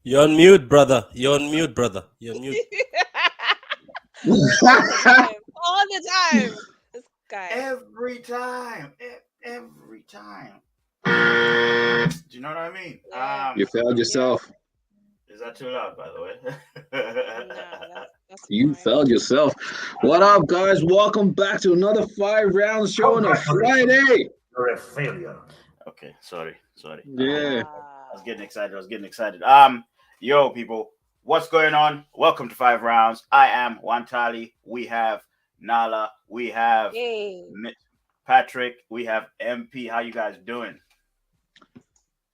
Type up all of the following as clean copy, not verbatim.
You're on mute, brother. You're on mute, brother. You're on mute. All the time. All the time. This guy. Every time. Every time. Do you know what I mean? Yeah. You failed Yeah. yourself. Is that too loud, by the way? Nah, that's You fine. failed yourself. What I up, guys? Welcome back to another 5 round show on a Friday. You're a failure. Okay, sorry. Yeah. I was getting excited. Yo, people, what's going on? Welcome to Five Rounds. I am Wantali. We have Nala. We have Yay. Patrick. We have MP. How you guys doing?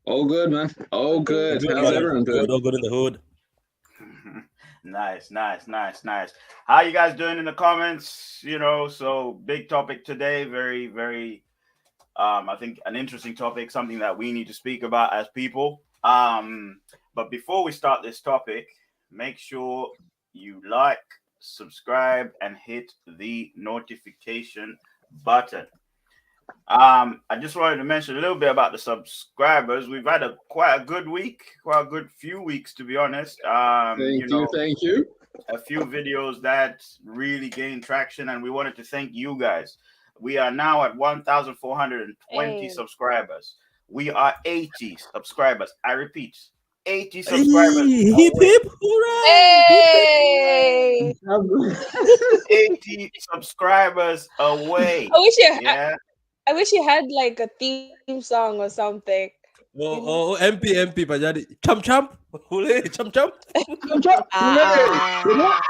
All good, man. All Okay. good. Good, How's man. everyone doing? Good, all good in the hood. Nice. How you guys doing in the comments? So big topic today. Very, I think an interesting topic, something that we need to speak about as people. But before we start this topic, make sure you like, subscribe, and hit the notification button. I just wanted to mention a little bit about the subscribers. We've had quite a good week, quite a good few weeks, to be honest. Thank you. A few videos that really gained traction, and we wanted to thank you guys. We are now at 1,420 Hey. subscribers. We are 80 subscribers. I repeat, 80 Hey, subscribers hip away. hip, hooray! Hip, hip. Hey. 80 subscribers away. I wish you Yeah. I wish you had like a theme song or something. MP pa jadi. Cham cham. Hooray, cham cham. Ah.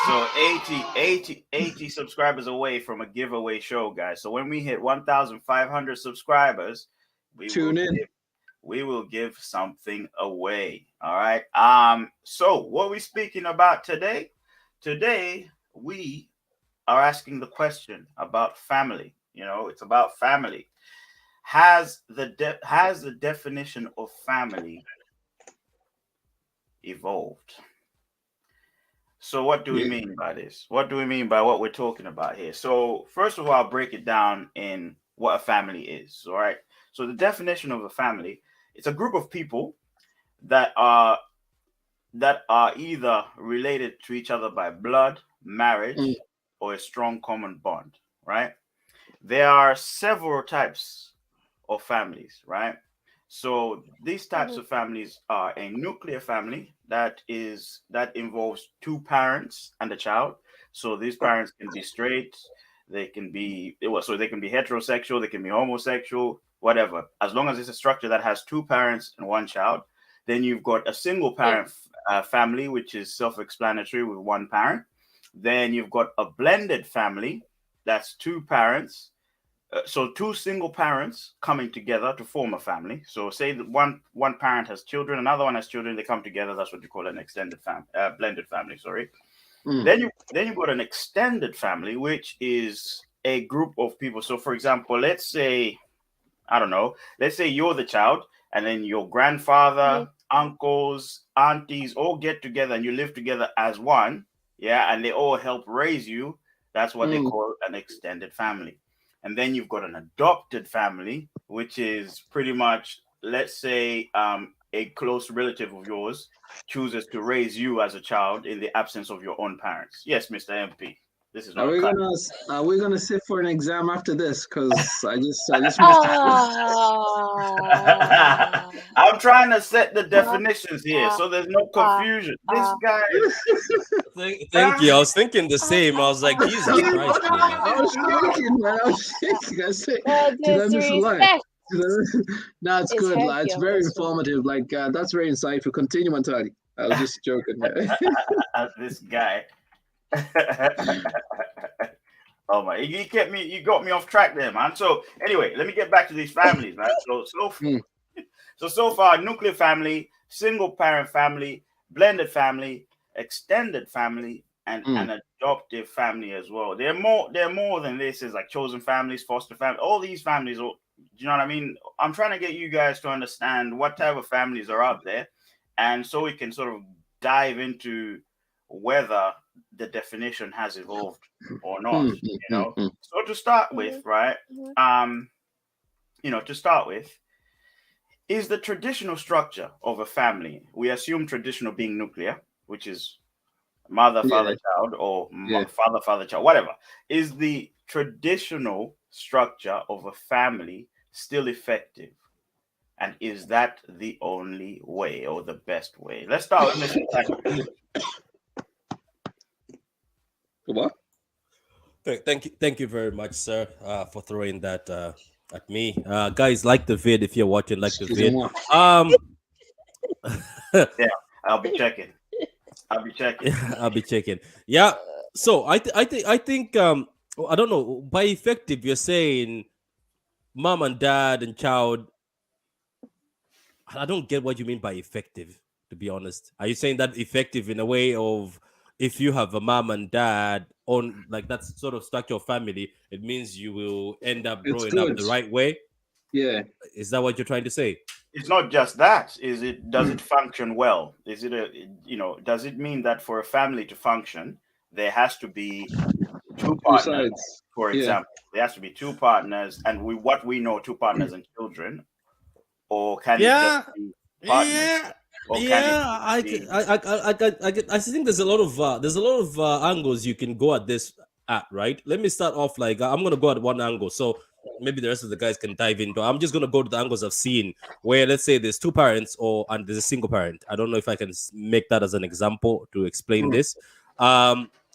So 80 subscribers away from a giveaway show, guys. So when we hit 1,500 subscribers, we Tune in. we will give something away. All right. So what are we speaking about today? Today we are asking the question about family. It's about family. Has the definition of family evolved? So what do we Yeah. mean by this? What do we mean by what we're talking about here? So first of all, I'll break it down in what a family is. All right. So the definition of a family, it's a group of people that are either related to each other by blood, marriage, Mm. or a strong common bond. Right. There are several types of families. Right. So these types of families are a nuclear family that involves two parents and a child. So these parents can be straight, they can be they can be heterosexual, they can be homosexual, whatever. As long as it's a structure that has two parents and one child. Then you've got a single parent family, which is self-explanatory with one parent. Then you've got a blended family, that's two parents, so two single parents coming together to form a family. So say that one parent has children, another one has children, they come together. That's what you call an blended family. Sorry. Mm. Then you've got an extended family, which is a group of people. So for example, let's say, I don't know, let's say you're the child, and then your grandfather, uncles, aunties all get together and you live together as one. Yeah, and they all help raise you. That's what they Mm. call an extended family. And then you've got an adopted family, which is pretty much, let's say, a close relative of yours chooses to raise you as a child in the absence of your own parents. Yes, Mr. MP. This is Are not a we cut. gonna sit for an exam after this? Because I just missed the first. Ah. I'm trying to set the definitions here so there's no confusion. This guy, Thank you. I was thinking the same. I was like, Jesus Christ, man. I was shaking, man. I was shaking. I said, The did I miss a line? disrespect No, it's is good. heavy It's on very this one. informative. That's very insightful. Continue, Montali. I was just joking. Man. this guy. Oh my! You got me off track there, man. So anyway, let me get back to these families, man. Mm. So far, nuclear family, single parent family, blended family, extended family, and Mm. an adoptive family as well. They're more than this. Is like chosen families, foster family. All these families. Do you know what I mean? I'm trying to get you guys to understand what type of families are out there, and so we can sort of dive into whether the definition has evolved or not. Mm. Mm. So to start with, right? To start with, Is the traditional structure of a family, we assume traditional being nuclear, which is mother, Yeah, father, child, or yeah. father, father, child, whatever, is the traditional structure of a family still effective? And is that the only way or the best way? Let's start with Mr. Patrick. What? Thank you very much, sir, for throwing that at me. Guys, like the vid if you're watching. Like the vid. Excusez-moi. Um, Yeah, I'll be checking. I'll be checking. I'll be checking. Yeah. So I think I don't know, by effective you're saying mom and dad and child. I don't get what you mean by effective, to be honest. Are you saying that effective in a way of if you have a mom and dad on like that sort of structure of family, it means you will end up It's growing up good. the right way? Yeah. Is that what you're trying to say? It's not just that. Is it? Does it function well? Is it a? Does it mean that for a family to function, there has to be two Two partners? sides. For Yeah. example, there has to be two partners, and what we know, two partners and children, or can it just Yeah, be partners, yeah, or can it yeah. just be? I think there's a lot of angles you can go at this at, right? Let me start off like I'm gonna go at one angle, so maybe the rest of the guys can dive into. I'm just gonna go to the angles I've seen where let's say there's two parents or and there's a single parent. I don't know if I can make that as an example to explain Mm. this.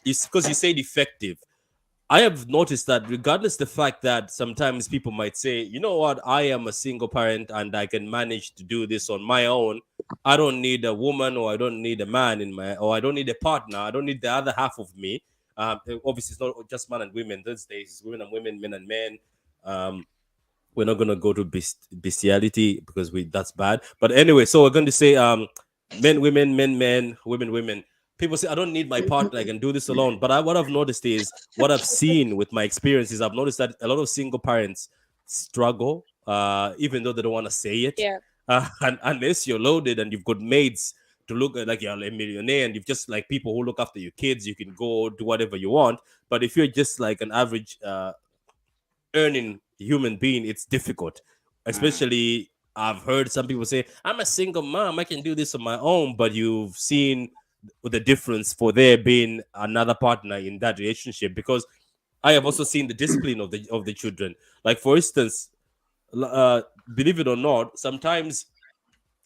It's because you said effective. I have noticed that regardless the fact that sometimes people might say, you know what, I am a single parent and I can manage to do this on my own. I don't need a woman or I don't need a man in my or I don't need a partner. I don't need the other half of me. Obviously, it's not just man and women these days. It's women and women, men and men. Um, we're not gonna go to bestiality because we that's bad. But anyway, so we're going to say men, women, men, men, women, women. People say I don't need my partner, I can do this alone. But what I've noticed is what I've seen with my experiences, I've noticed that a lot of single parents struggle, even though they don't want to say it. Yeah. And unless you're loaded and you've got maids to look like you're a millionaire and you've just like people who look after your kids, you can go do whatever you want. But if you're just like an average earning human being, it's difficult. Mm, Especially, I've heard some people say, "I'm a single mom, I can do this on my own," but you've seen the difference for there being another partner in that relationship. Because I have also seen the discipline of the children. Like for instance, believe it or not, sometimes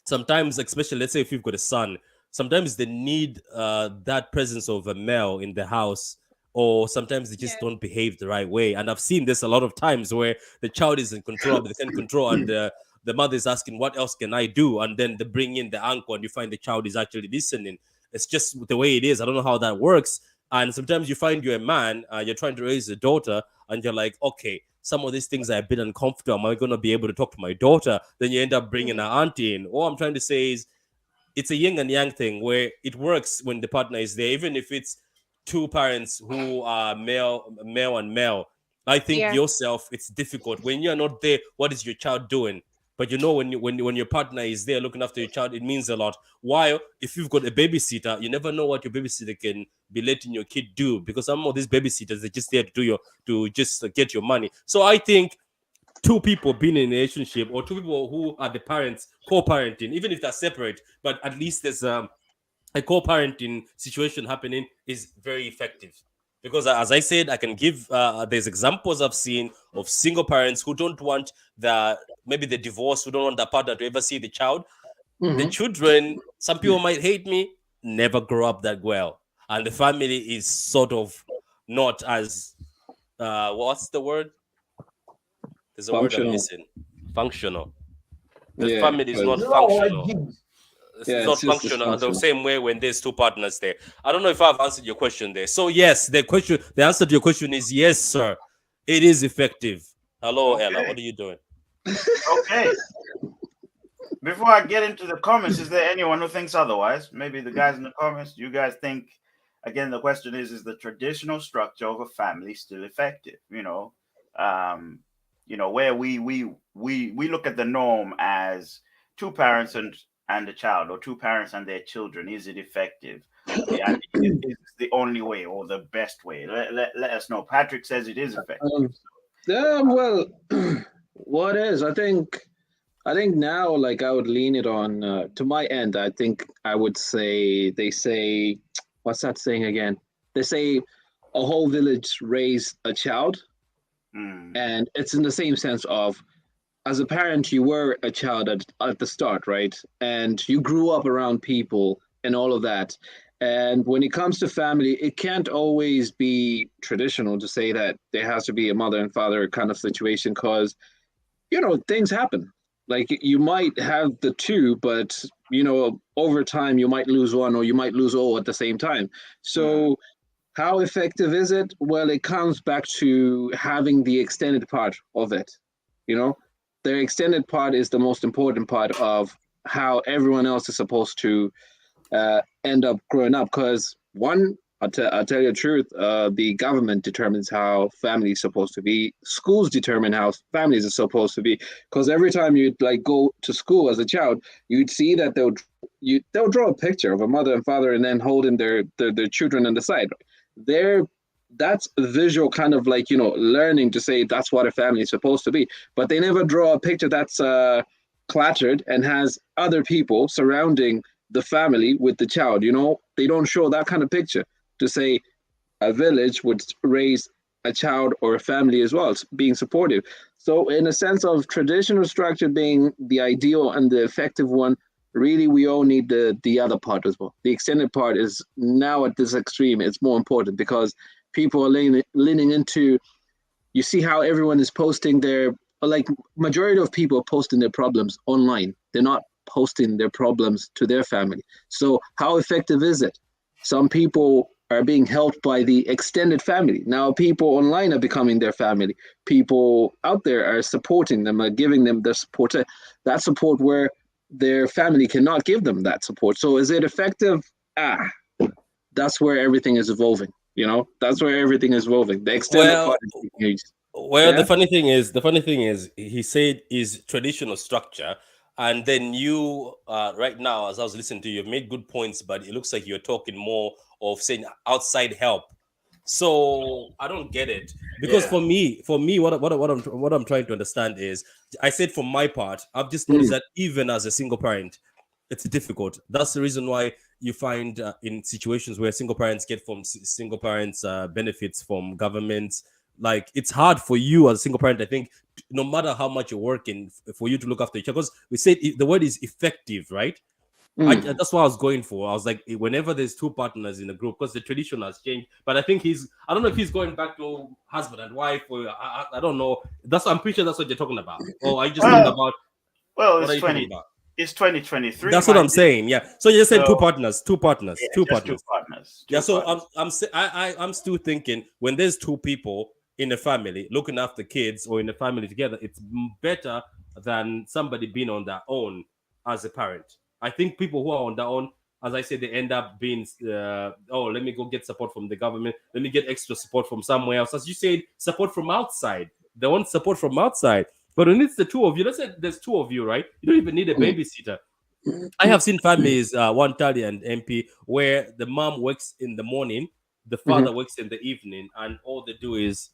especially let's say if you've got a son, sometimes they need that presence of a male in the house, or sometimes they just don't behave the right way. And I've seen this a lot of times where the child is in control but they can't control, and the mother is asking what else can I do, and then they bring in the uncle and you find the child is actually listening. It's just the way it is. I don't know how that works. And sometimes you find you're a man, you're trying to raise a daughter, and you're like, okay, some of these things are a bit uncomfortable. Am I going to be able to talk to my daughter? Then you end up bringing an auntie in. All I'm trying to say is it's a yin and yang thing where it works when the partner is there, even if it's two parents who are male and male. I think Yeah. yourself, it's difficult when you're not there. What is your child doing? But you know, when your partner is there looking after your child, it means a lot. While if you've got a babysitter, you never know what your babysitter can be letting your kid do, because some of these babysitters they're just there to do your to just get your money. So I think two people being in a relationship or two people who are the parents co-parenting, even if they're separate, but at least there's a co-parenting situation happening, is very effective. Because as I said, I can give there's examples I've seen of single parents who don't want the maybe the divorce, who don't want the partner to ever see the child. The Hmm. children, some people might hate me, never grow up that well, and the family is sort of not as what's the word, there's a word I'm Functional. missing. Functional. The Yeah. family is not 'Cause- functional. It's yeah, not it's just functional the dysfunctional. same way when there's two partners there. I don't know if I've answered your question there. So yes, the answer to your question is yes, sir. It is effective. Hello, Ella. okay. What are you doing? Okay. Before I get into the comments, is there anyone who thinks otherwise? Maybe the guys in the comments, you guys think, again, the question is the traditional structure of a family still effective? Um, where we look at the norm as two parents and a child, or two parents and their children. Is it effective? And is this the only way or the best way? Let us know. Patrick says it is effective. Yeah, well, what is? I think I think now, like I would lean it on to my end. I think I would say they say, what's that saying again? They say a whole village raised a child, Mm, and it's in the same sense of as a parent, you were a child at the start, right? And you grew up around people and all of that. And when it comes to family, it can't always be traditional to say that there has to be a mother and father kind of situation because, things happen. Like you might have the two, but, over time you might lose one or you might lose all at the same time. mm, So, how effective is it? Well, it comes back to having the extended part of it. You know, the extended part is the most important part of how everyone else is supposed to end up growing up. Because one, I'll tell you the truth, the government determines how family is supposed to be. Schools determine how families are supposed to be. Because every time you like go to school as a child, you'd see that they'll draw a picture of a mother and father and then holding their children on the side. They're that's visual kind of like learning to say that's what a family is supposed to be, but they never draw a picture that's cluttered and has other people surrounding the family with the child. They don't show that kind of picture to say a village would raise a child or a family as well, being supportive. So, in a sense of traditional structure being the ideal and the effective one, really we all need the other part as well. The extended part is now at this extreme. It's more important because people are leaning into. You see how everyone is posting their like majority of people are posting their problems online. They're not posting their problems to their family. So how effective is it? Some people are being helped by the extended family. Now people online are becoming their family. People out there are supporting them, are giving them the support. That support where their family cannot give them that support. So is it effective? Ah, that's where everything is evolving. That's where everything is evolving. The extended Well, part is being used. Well, Yeah. the funny thing is, he said is traditional structure, and then you, right now, as I was listening to you, you've made good points, but it looks like you're talking more of saying outside help. So I don't get it because yeah. for me, what I'm trying to understand is, I said for my part, I've just noticed Mm, that even as a single parent, it's difficult. That's the reason why you find in situations where single parents get from single parents benefits from governments, like it's hard for you as a single parent, I think, no matter how much you're working, for you to look after each other, because we said the word is effective, right? mm. That's what I was going for. I was like, whenever there's two partners in a group, because the tradition has changed. But I think I don't know if he's going back to husband and wife, or I don't know. I'm pretty sure that's what you're talking about. Or are you just talking Well, about, well, what are you talking about? it's 2023, That's what I'm mind you. saying. Yeah. So you're saying two So partners, two partners, yeah, two just two partners. partners, Yeah, two so I'm partners. I'm s- I'm still thinking, when there's two people in a family looking after kids or in a family together, it's better than somebody being on their own as a parent. I think people who are on their own, as I said, they end up being, oh, let me go get support from the government, let me get extra support from somewhere else. As you said, support from outside. They want support from outside. But when it's the two of you, let's say there's two of you, right? You don't even need a Mm, babysitter. I have seen families, one Tali and MP, where the mom works in the morning, the mhm. father works in the evening, and all they do is,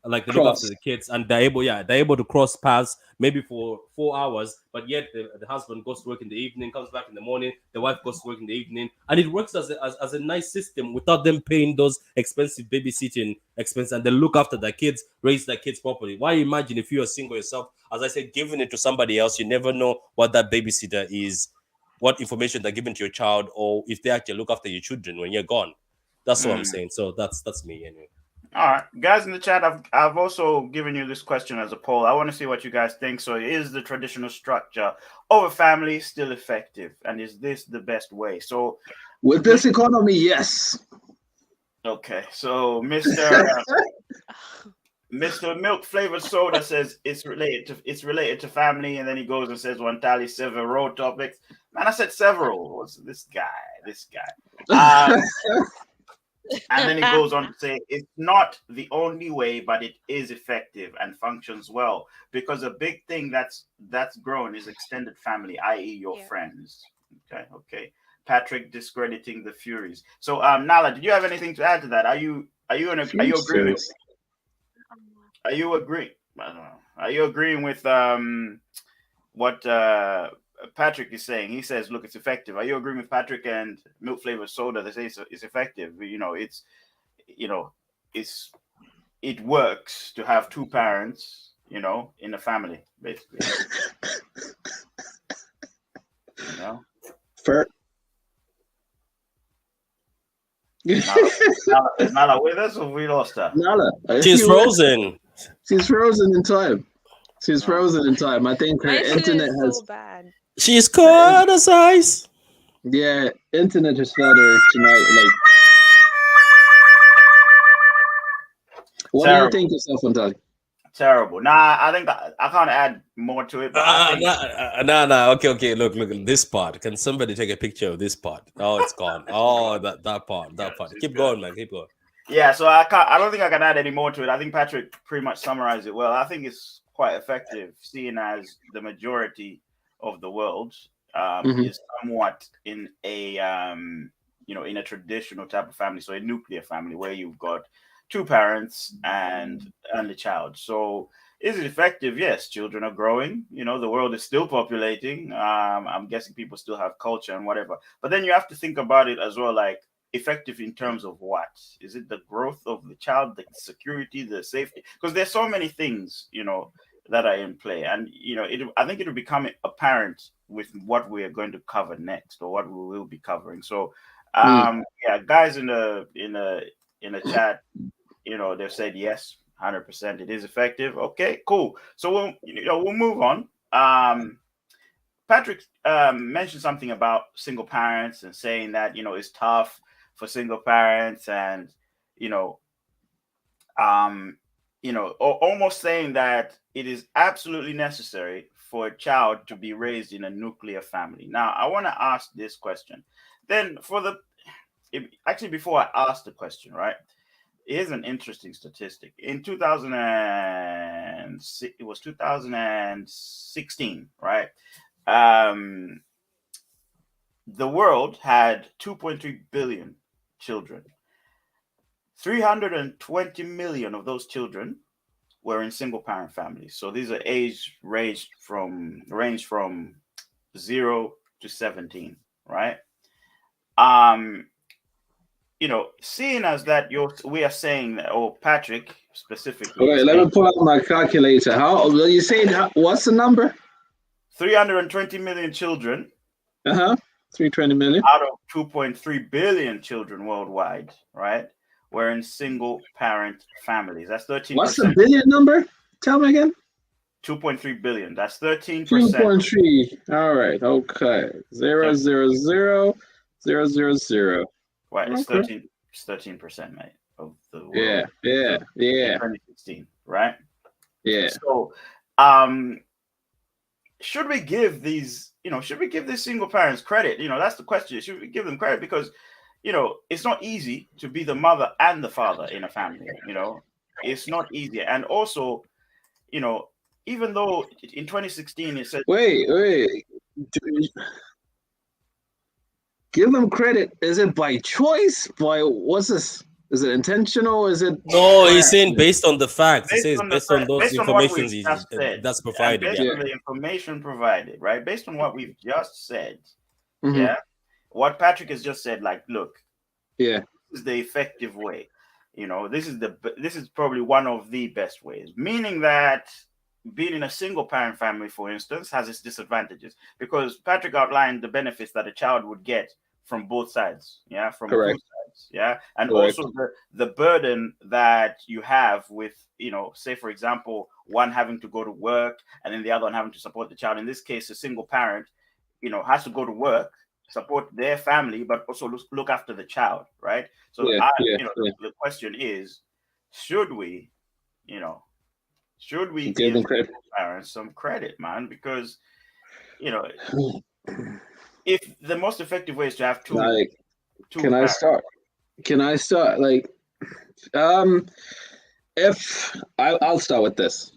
like, they look after Cross. the kids, and they're able to cross paths maybe for 4 hours, but yet the husband goes to work in the evening, comes back in the morning, the wife goes to work in the evening, and it works as a nice system without them paying those expensive babysitting expenses, and they look after their kids, raise their kids properly. Why imagine if you're single yourself, as I said, giving it to somebody else, you never know what that babysitter is, what information they're giving to your child, or if they actually look after your children when you're gone. That's what I'm Mm. saying. So that's me anyway. All right, guys in the chat, I've also given you this question as a poll. I want to see what you guys think. So, is the traditional structure of a family still effective, and is this the best way? So, With Miss, this economy, yes. okay, so Mr. Milk Flavored Soda says it's related to family, and then he goes and says one tally several topics. Man, I said several. What's this guy? This guy. And then it goes on to say it's not the only way, but it is effective and functions well. Because a big thing that's grown is extended family, i.e., your Yeah. friends. Okay, okay. Patrick discrediting the Furies. So, Nala, did you have anything to add to that? Are you agreeing with Um, are you agreeing? I don't know. Are you agreeing with what Patrick is saying. He says, look, it's effective. Are you agreeing with Patrick and milk flavored soda? They say it's effective. You know, it's it works to have two parents, in a family, basically. You know, Fair. is Nala with us or we lost her? Nala. She's frozen. She's frozen in time. She's Oh. frozen in time. I think her My internet is has. so bad. She's cold as ice. Yeah, internet has failed her tonight. Like, what do you Terrible. think yourself, Antali? Terrible. Nah, I think I can't add more to it. But I think Nah. Okay. Look. This part. Can somebody take a picture of this part? Oh, it's gone. Oh, that part. it's Keep good. going, man. Keep going. Yeah, so I don't think I can add any more to it. I think Patrick pretty much summarized it well. I think it's quite effective, seeing as the majority of the world is somewhat in a in a traditional type of family, so a nuclear family where you've got two parents and the child. So is it effective? Yes, children are growing. The world is still populating. I'm guessing people still have culture and whatever. But then you have to think about it as well, like, effective in terms of what? Is it the growth of the child, the security, the safety? Because there's so many things, that are in play. And, I think it'll become apparent with what we are going to cover next, or what we will be covering. So, yeah, guys in the chat, they've said yes, 100%. It is effective. Okay, cool. So we'll move on. Patrick mentioned something about single parents and saying that it's tough for single parents, and almost saying that it is absolutely necessary for a child to be raised in a nuclear family. Now, I want to ask this question. Then, before I ask the question, right? Here's an interesting statistic. In 2016, right? The world had 2.3 billion children. 320 million of those children were in single parent families. So these are age ranged from 0 to 17, right? Seeing as that we are saying that, Patrick specifically. Wait, let me pull out my calculator. How you saying? What's the number? 320 million children. 320 million out of 2.3 billion children worldwide, right? We're in single parent families. That's 13%. What's the billion number? Tell me again. 2.3 billion. That's 13%. 2.3. All right. Okay. 0, 0, 0, 0, 0, 0. Right. It's 13%, mate, of the world. Yeah. In 2016, right? Yeah. So, should we give these single parents credit? That's the question. Should we give them credit? Because, it's not easy to be the mother and the father in a family. It's not easy. And also, even though in 2016 it said, wait. Give them credit. Is it by choice? What's this? Is it intentional? Is it? No, he's saying based on the facts. He says based on those based on information what we've just said, that's provided. based on the information provided, right? Based on what we've just said, Mhm. yeah. What Patrick has just said, like, look, Yeah. this is the effective way. This is probably one of the best ways. Meaning that being in a single parent family, for instance, has its disadvantages, because Patrick outlined the benefits that a child would get from both sides. Yeah, from Correct. both sides. Yeah, and Correct. also the burden that you have with, say for example, one having to go to work and then the other one having to support the child. In this case, a single parent, has to go to work, support their family, but also look after the child, right? So the question is, should we give them credit? parents some credit, man? Because if the most effective way is to have two can parents. I start? Like, if I'll start with this.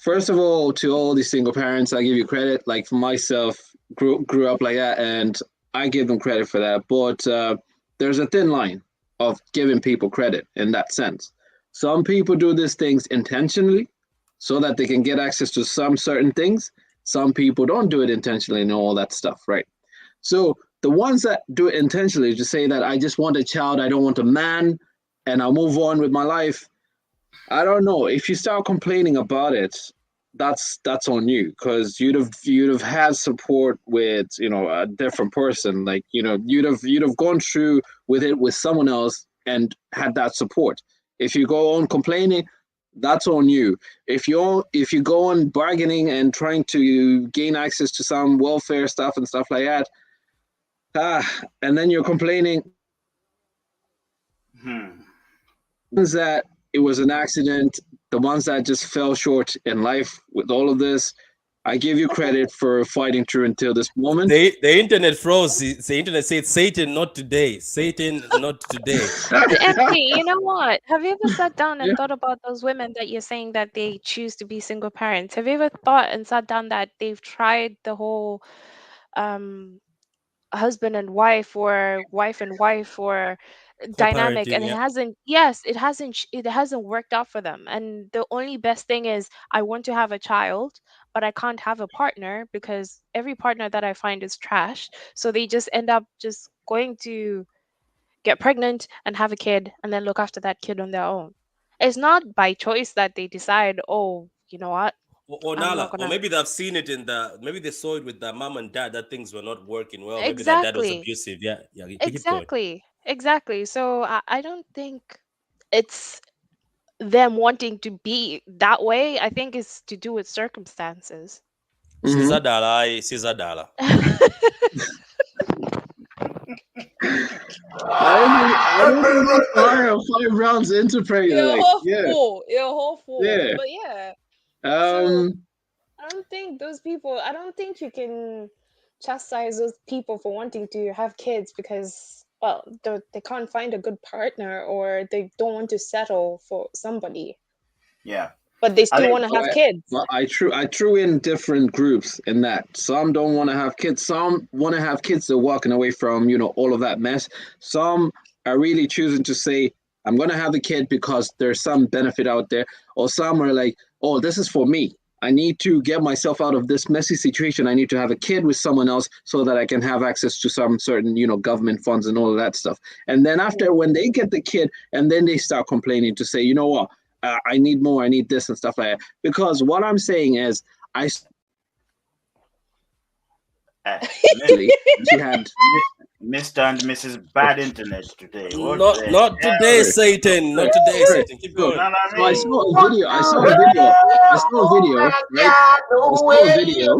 First of all, to all these single parents, I give you credit. Like, for myself, grew up like that, and I give them credit for that. But there's a thin line of giving people credit in that sense. Some people do these things intentionally so that they can get access to some certain things. Some people don't do it intentionally and all that stuff, right? So the ones that do it intentionally just say that I just want a child, I don't want a man, and I'll move on with my life. I don't know. If you start complaining about it, that's on you because you'd have had support with a different person. Like you'd have gone through with it with someone else and had that support. If you go on complaining, that's on you. If you go on bargaining and trying to gain access to some welfare stuff and stuff like that, and then you're complaining, Hmm. ones that it was an accident, the ones that just fell short in life with all of this, I give you credit for fighting through until this moment. The internet froze. The internet said, Satan, not today. Satan, not today. But Anthony, you know what? Have you ever sat down Yeah. and thought about those women that you're saying that they choose to be single parents? Have you ever thought and sat down that they've tried the whole um husband and wife and wife or dynamic, Co-parenting, and it yeah. hasn't, yes, it hasn't worked out for them, and the only best thing is I want to have a child, but I can't have a partner because every partner that I find is trash, so they just end up just going to get pregnant and have a kid and then look after that kid on their own. It's not by choice that they decide, oh, you know what, Or I'm not Nala, or gonna. maybe they've seen it maybe they saw it with their mom and dad that things were not working well. Maybe their dad was Exactly. abusive. Yeah, yeah. Keep going. Exactly. So I don't think it's them wanting to be that way. I think it's to do with circumstances. Hmm. Caesar Dala. I don't think people are 5 rounds into pregnant. You're a Like, whole yeah, fool. You're a whole fool. yeah. But yeah. So Um, I don't think those people, I don't think you can chastise those people for wanting to have kids because, well, they can't find a good partner or they don't want to settle for somebody, Yeah. but they I still think want to have kids. well, I threw in different groups in that. Some don't want to have kids. Some want to have kids. They're walking away from all of that mess. Some are really choosing to say, "I'm going to have a kid because there's some benefit out there." Or some are like, "Oh, this is for me. I need to get myself out of this messy situation. I need to have a kid with someone else so that I can have access to some certain government funds and all of that stuff." And then after when they get the kid, and then they start complaining to say, "You know what? I need more. I need this and stuff like that." Because what I'm saying is, I eh, actually she had. Mr. and Mrs. Bad Internet today. What Not the not today, hell? Sorry, Satan. Not sorry, today, sorry. Satan. Keep So, going. No, no, I so I mean, saw a video. I saw a video. I saw a video. Right. I saw a video.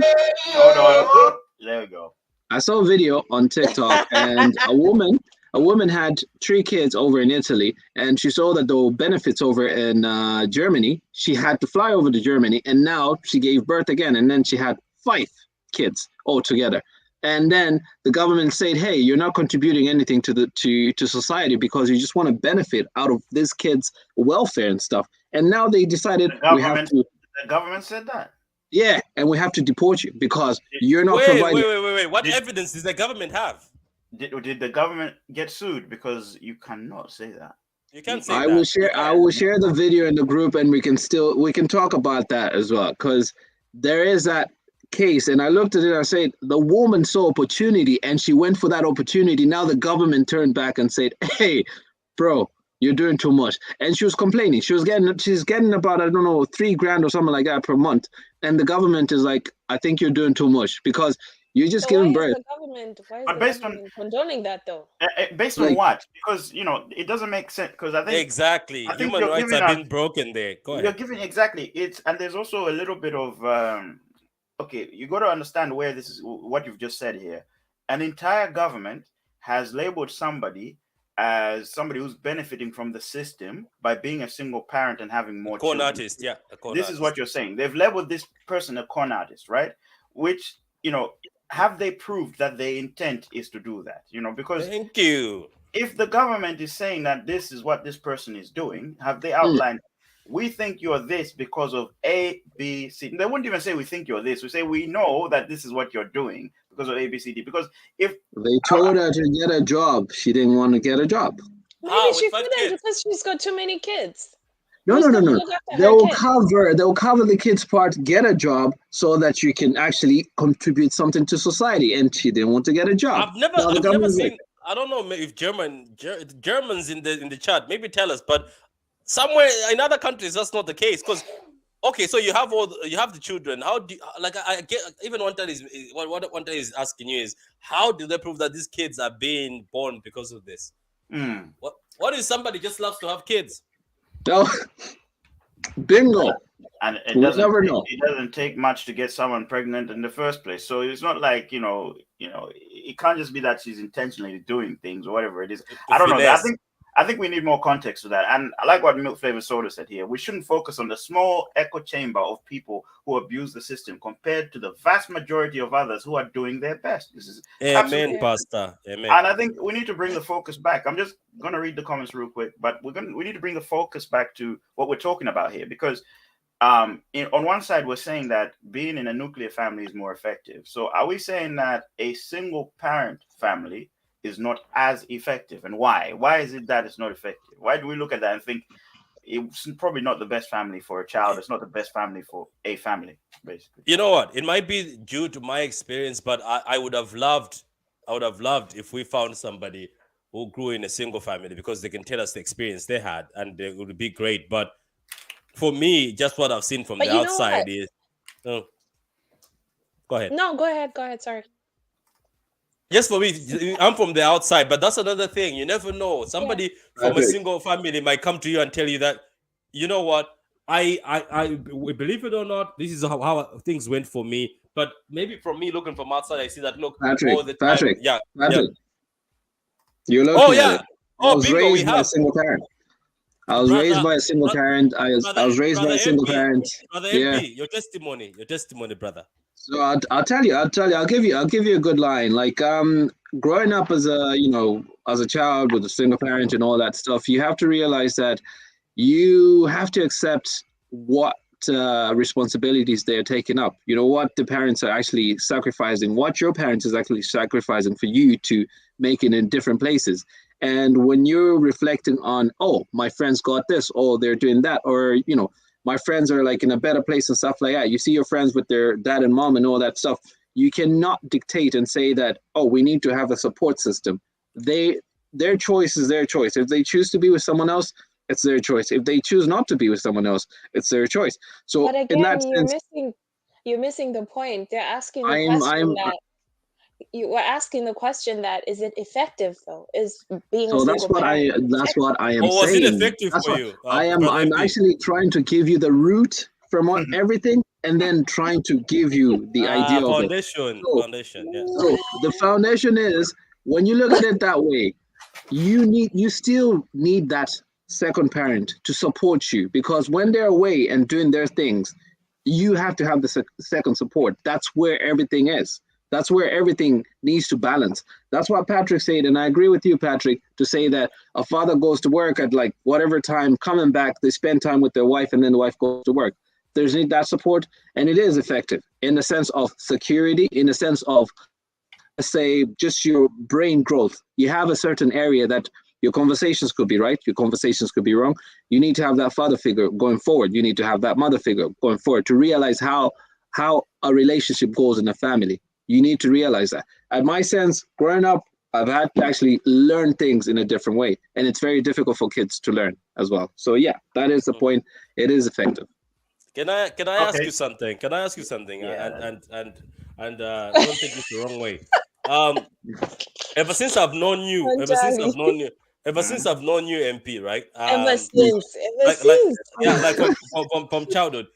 hold on. There we go. I saw a video on TikTok, and a woman had 3 kids over in Italy, and she saw that the benefits over in Germany. She had to fly over to Germany, and now she gave birth again, and then she had 5 kids altogether. And then the government said, "Hey, you're not contributing anything to society because you just want to benefit out of this kids' welfare and stuff." And now they decided The we have government, to, the government said that. yeah, and we have to deport you because Did, you're not Wait, wait, providing. wait, wait, wait. What did, evidence does the government have? did the government get sued? Because you cannot say that. You can't say I will that. You share. I can't. will share the video in the group, and we can talk about that as well, because there is that case, and I looked at it. I said the woman saw opportunity, and she went for that opportunity. Now the government turned back and said, "Hey, bro, you're doing too much," and she was complaining. She's getting about, I don't know, 3 grand or something like that per month, and the government is like, "I think you're doing too much because you're just So why giving is birth." the government But condoning that though? based on Like, what? Because it doesn't make sense. Because Exactly. I think Human you're rights giving have us been broken there. Go you're ahead. giving exactly it's and there's also a little bit of okay, you got to understand where this is what you've just said here. An entire government has labeled somebody as somebody who's benefiting from the system by being a single parent and having A more con children. artist, yeah. A con This is what artist. you're saying. They've labeled this person a con artist, right? Which, have they proved that their intent is to do that? Because Thank you. if the government is saying that this is what this person is doing, have they mm, outlined, we think you're this because of A, B, C? They wouldn't even say we think you're this. We say we know that this is what you're doing because of A, B, C, D. Because if they told her to get a job. She didn't want to get a job. Maybe With she five couldn't kids. because she's got too many kids. No, Who's no, no, gonna no. look after her kid? They'll cover the kid's part, get a job so that you can actually contribute something to society. And she didn't want to get a job. Now the I've never government's like, seen. I don't know if Germans in the chat maybe tell us, but somewhere in other countries that's not the case. Because okay, so you have the children. How do you, like I get even one time is what one time is asking you is how do they prove that these kids are being born because of this? Mm. What if somebody just loves to have kids? oh, bingo. And We never know. it doesn't take much to get someone pregnant in the first place. So it's not like it can't just be that she's intentionally doing things or whatever it is. To I don't know. finesse. I think we need more context to that. And I like what Milk Flavor Soda said here. We shouldn't focus on the small echo chamber of people who abuse the system compared to the vast majority of others who are doing their best. This is Amen, absolutely, Pastor. Amen. and I think we need to bring the focus back. I'm just gonna read the comments real quick, but we need to bring the focus back to what we're talking about here, because on one side we're saying that being in a nuclear family is more effective. So are we saying that a single parent family is not as effective, and why is it that it's not effective? Why do we look at that and think it's probably not the best family for a child, it's not the best family for a family, basically? You know what? It might be due to my experience, but I would have loved if we found somebody who grew in a single family because they can tell us the experience they had and it would be great. But for me, just what I've seen from But the you know outside what? is go ahead. No, go ahead. Go ahead. Sorry. Just for me, I'm from the outside, but that's another thing. You never know. Somebody from a Patrick. single family might come to you and tell you that, you know what, I believe it or not, this is how things went for me. But maybe from me looking from outside, I see that look all the time. Yeah, yeah. Patrick, you're Oh looking at yeah. it. I Oh was bingo, we raised by a have single parent. I was raised brother, by a single parent. I was raised by brother a single MP, parent. brother Yeah. MP, your testimony, brother. So I'll tell you, I'll give you a good line. Like growing up as a child with a single parent and all that stuff, you have to realize that you have to accept what responsibilities they are taking up. You know what the parents are actually sacrificing, what your parents is actually sacrificing for you to make it in different places. And when you're reflecting on, oh, my friends got this, oh, they're doing that, or my friends are like in a better place and stuff like that. You see your friends with their dad and mom and all that stuff. You cannot dictate and say that, oh, we need to have a support system. Their choice is their choice. If they choose to be with someone else, it's their choice. If they choose not to be with someone else, it's their choice. So But in that again, sense, you're missing the point. They're asking the I'm question that you were asking the question that is it effective though? Is being a so single parent that's effective? what I am Or was it saying. effective That's for what you, brother I'm MP? actually trying to give you the root from everything, and then trying to give you the idea of it. Foundation, yeah. So the foundation is, when you look at it that way, you still need that second parent to support you, because when they're away and doing their things, you have to have the second support. That's where everything is. That's where everything needs to balance. That's what Patrick said, and I agree with you, Patrick, to say that a father goes to work at like whatever time, coming back, they spend time with their wife, and then the wife goes to work. There's need that support, and it is effective in the sense of security, in the sense of, let's say, just your brain growth. You have a certain area that your conversations could be right, your conversations could be wrong. You need to have that father figure going forward. You need to have that mother figure going forward to realize how a relationship goes in a family. You need to realize that. At my sense, growing up, I've had to actually learn things in a different way, and it's very difficult for kids to learn as well. So yeah, that is the point. It is effective. Can I ask Okay. you something? Can I ask you something? Yeah. And don't take this the wrong way. Ever since I've known you, ever since I've known you, MP, right? Ever like since. yeah, like from childhood.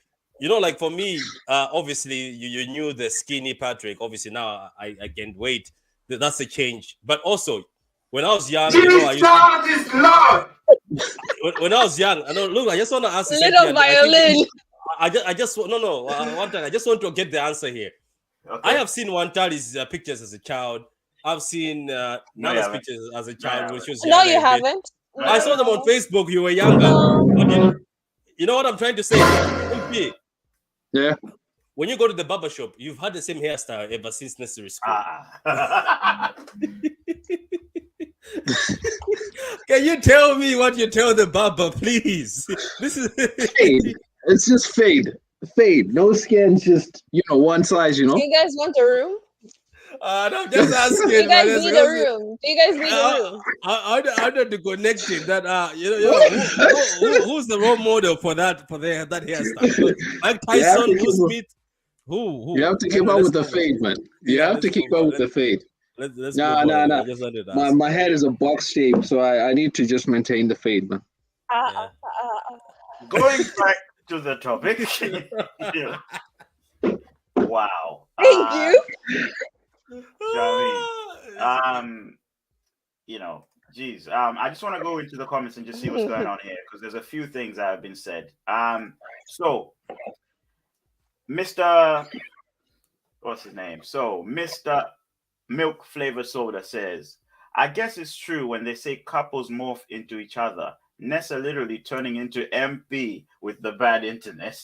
You know, like for me, obviously you knew the skinny Patrick. Obviously now I gained weight. That's a change. But also, when I was young, you know, when I was young, I know. Look, I just want to ask this. MP, Little I think violin. I just no. One time, I just want to get the answer here. Okay. I have seen Wantali's pictures as a child. I've seen you Nana's haven't. pictures as a you child, haven't. which was No, younger you a bit. haven't. I saw them on Facebook. You were younger. No. You know what I'm trying to say? MP, Yeah. when you go to the barber shop, you've had the same hairstyle ever since nursery school. Ah. Can you tell me what you tell the barber, please? This is Fade. It's just fade. Fade. No skins, just one size, Do you guys want a room? I'm just Do you asking, man. guys need a room? Do you guys need a Uh, room? I know to connect it. That who's the role model for that hairstyle? Because Mike You have Tyson, to Will keep Smith, you who? have to keep Anyway, up let's with the move on. fade, man. You Yeah, have to let's keep move up on. with the fade. Let's Nah, move nah, on, man. nah. I just wanted to ask. My head is a box shape, so I need to just maintain the fade, man. Yeah. Going back to the topic. Yeah. Wow. Thank you. Charlene. Um, geez. I just want to go into the comments and just see what's going on here because there's a few things that have been said. So Mr. What's his name? So Mr. Milk Flavor Soda says, I guess it's true when they say couples morph into each other. Nessa literally turning into MP with the bad internet.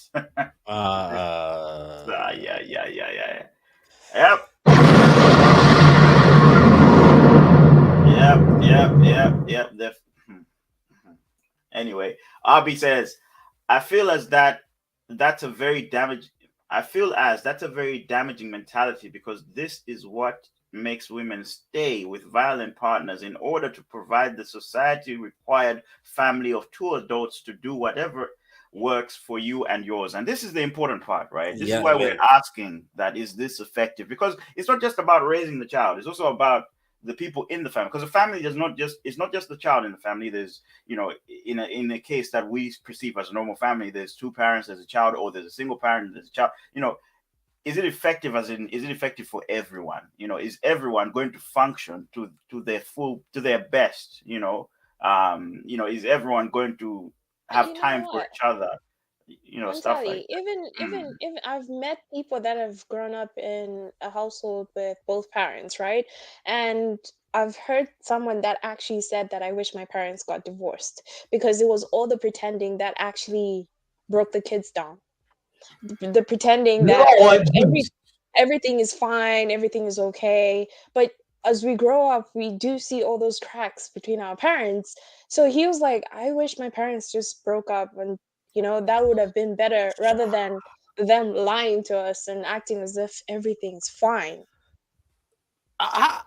Yeah. Yep. Yep. Anyway, Arby says, I feel as that's a very damage. I feel as that's a very damaging mentality because this is what makes women stay with violent partners in order to provide the society required family of two adults to do whatever works for you and yours. And this is the important part, right? This is Yeah, why we're man. asking that is this effective? Because it's not just about raising the child, it's also about the people in the family. Because the family does not just it's not just the child in the family. There's in a case that we perceive as a normal family, there's two parents, there's a child, or there's a single parent, there's a child. Is it effective is it effective for everyone? Is everyone going to function to their best? Is everyone going to have You know time for what? each other? Stuff like Mentally, even I've met people that have grown up in a household with both parents, right? And I've heard someone that actually said that I wish my parents got divorced because it was all the pretending that actually broke the kids down. The pretending that everything is fine, everything is okay, but as we grow up, we do see all those cracks between our parents. So he was like, I wish my parents just broke up, and that would have been better rather than them lying to us and acting as if everything's fine. Uh, that.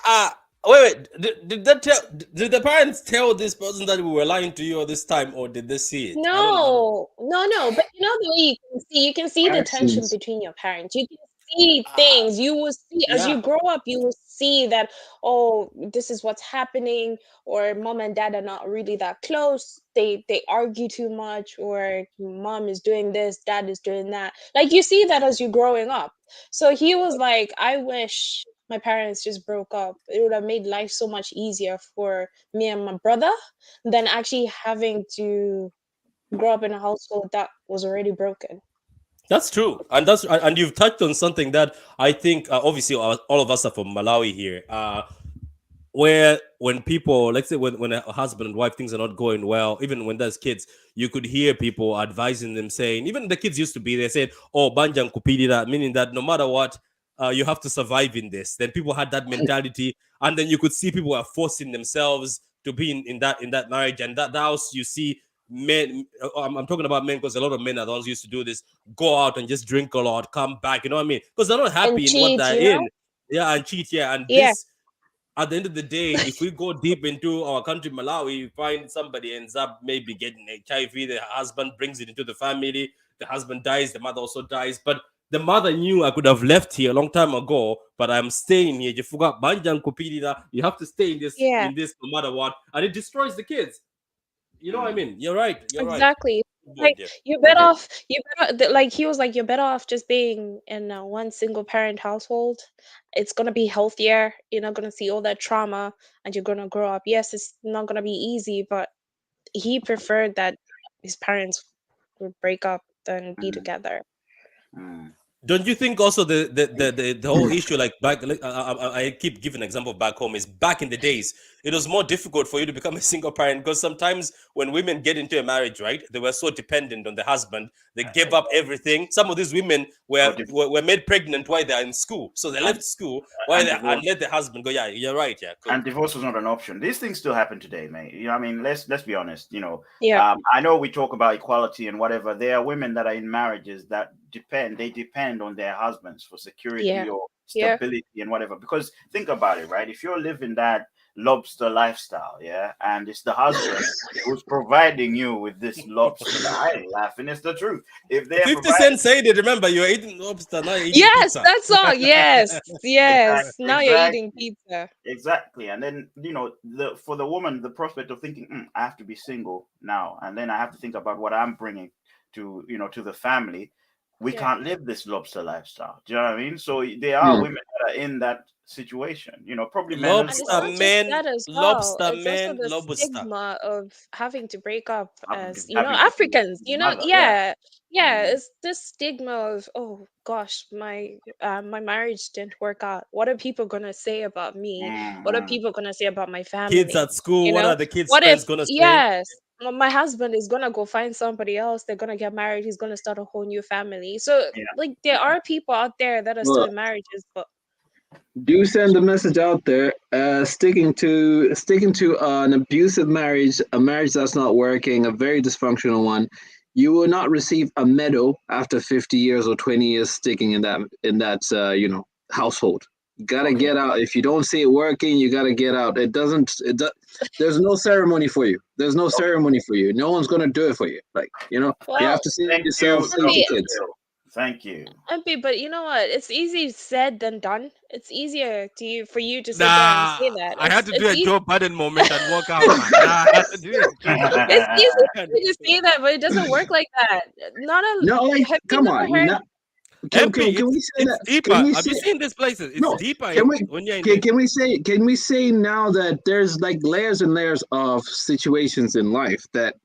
uh, wait. Did the parents tell this person that we were lying to you all this time, or did they see it? I don't know. No, no, no. But the way you can see the tension Actions. between your parents. You can see things. You will see as Yeah. you grow up. You will see that, oh, this is what's happening, or mom and dad are not really that close. They argue too much, or mom is doing this, dad is doing that. Like you see that as you're growing up. So he was like, I wish my parents just broke up. It would have made life so much easier for me and my brother than actually having to grow up in a household that was already broken. That's true, and you've touched on something that I think obviously all of us are from Malawi here. Where when people, let's say when a husband and wife things are not going well, even when there's kids, you could hear people advising them saying, even the kids used to be, they said, oh, banjang kupidira, meaning that no matter what, you have to survive in this. Then people had that mentality, and then you could see people are forcing themselves to be in that marriage, and that house you see men. I'm talking about men because a lot of men are the ones who used to do this, go out and just drink a lot, come back, you know what I mean? Because they're not And happy in what cheat, they're you know? in. Yeah, and cheat, yeah, and Yeah. this at the end of the day, if we go deep into our country, Malawi, you find somebody ends up maybe getting HIV, the husband brings it into the family, the husband dies, the mother also dies. But the mother knew I could have left here a long time ago, but I'm staying here. You forgot Banjan Kupirida, you have to stay Yeah, in this no matter what. And it destroys the kids. You know what I mean? You're right. You're right. exactly. Board, Like yeah. you're better Okay. off. Like he was like, you're better off just being in a one single parent household. It's gonna be healthier. You're not gonna see all that trauma, and you're gonna grow up. Yes, it's not gonna be easy, but he preferred that his parents would break up than be Mm, together. mm. Don't you think also the whole issue, like back, like, I keep giving an example back home, is back in the days it was more difficult for you to become a single parent, because sometimes when women get into a marriage, right, they were so dependent on the husband, they gave up everything. Some of these women Or were made pregnant while they're in school, so they left school while and they, and divorce let the husband go. Yeah, you're right. Yeah, cool. and divorce was not an option. These things still happen today, mate. You know, I mean, let's be honest. Yeah. I know we talk about equality and whatever. There are women that are in marriages that depend on their husbands for Yeah. security or Yeah. stability and whatever. Because think about it, right? If you're living that lobster lifestyle, yeah, and it's the husband who's providing you with this lobster. I ain't laughing, it's the truth. If they're 50 providing, Cent said it. Remember, you're eating lobster, now you're eating Yes, pizza. that song. Yes. Yes. Now you're eating exactly. pizza. Exactly, and then for the woman, the prospect of thinking, I have to be single now, and then I have to think about what I'm bringing to the family. We Yeah. can't live this lobster lifestyle. Do you know what I mean? So there are Hmm. women that are in that situation. Probably men as And it's Lobster well. not just man, that as well. lobster It's also man, the lobster. stigma of having to break up as, Having to be Africans, a mother, yeah. yeah. Yeah, Mm, it's this stigma of, oh gosh, my marriage didn't work out. What are people gonna say about me? What are mm. people gonna say about my Kids family? at school, You what know? are the kids' What if, friends gonna say? yes, my husband is gonna go find somebody else, they're gonna get married, he's gonna start a whole new family. So Yeah, like there are people out there that are still Well, in marriages, but do send the message out there. Sticking to an abusive marriage, a marriage that's not working, a very dysfunctional one. You will not receive a medal after 50 years or 20 years sticking in that household. You gotta okay. get out. If you don't see it working, you gotta get out. It doesn't. There's no ceremony for you. There's no Okay. ceremony for you. No one's gonna do it for you. You have well, to save Thank yourself, you, save the maybe Dr. kids. Phil. Thank you. MP, but you know what? It's easy said than done. It's easier for you to sit there and Nah, say that. I had to do It's a easy. Joe Biden moment and walk out, man. Nah, I had to do a Joe It's easy Biden. for you to say that, but it doesn't work like that. Not a. No, like, Have you come never on. heard? Not, can, MP, can, can we say it's that? Can deeper. we Have say you seen these places? It's no? deeper Can we when you're in can, there. can we say now that there's like layers and layers of situations in life, that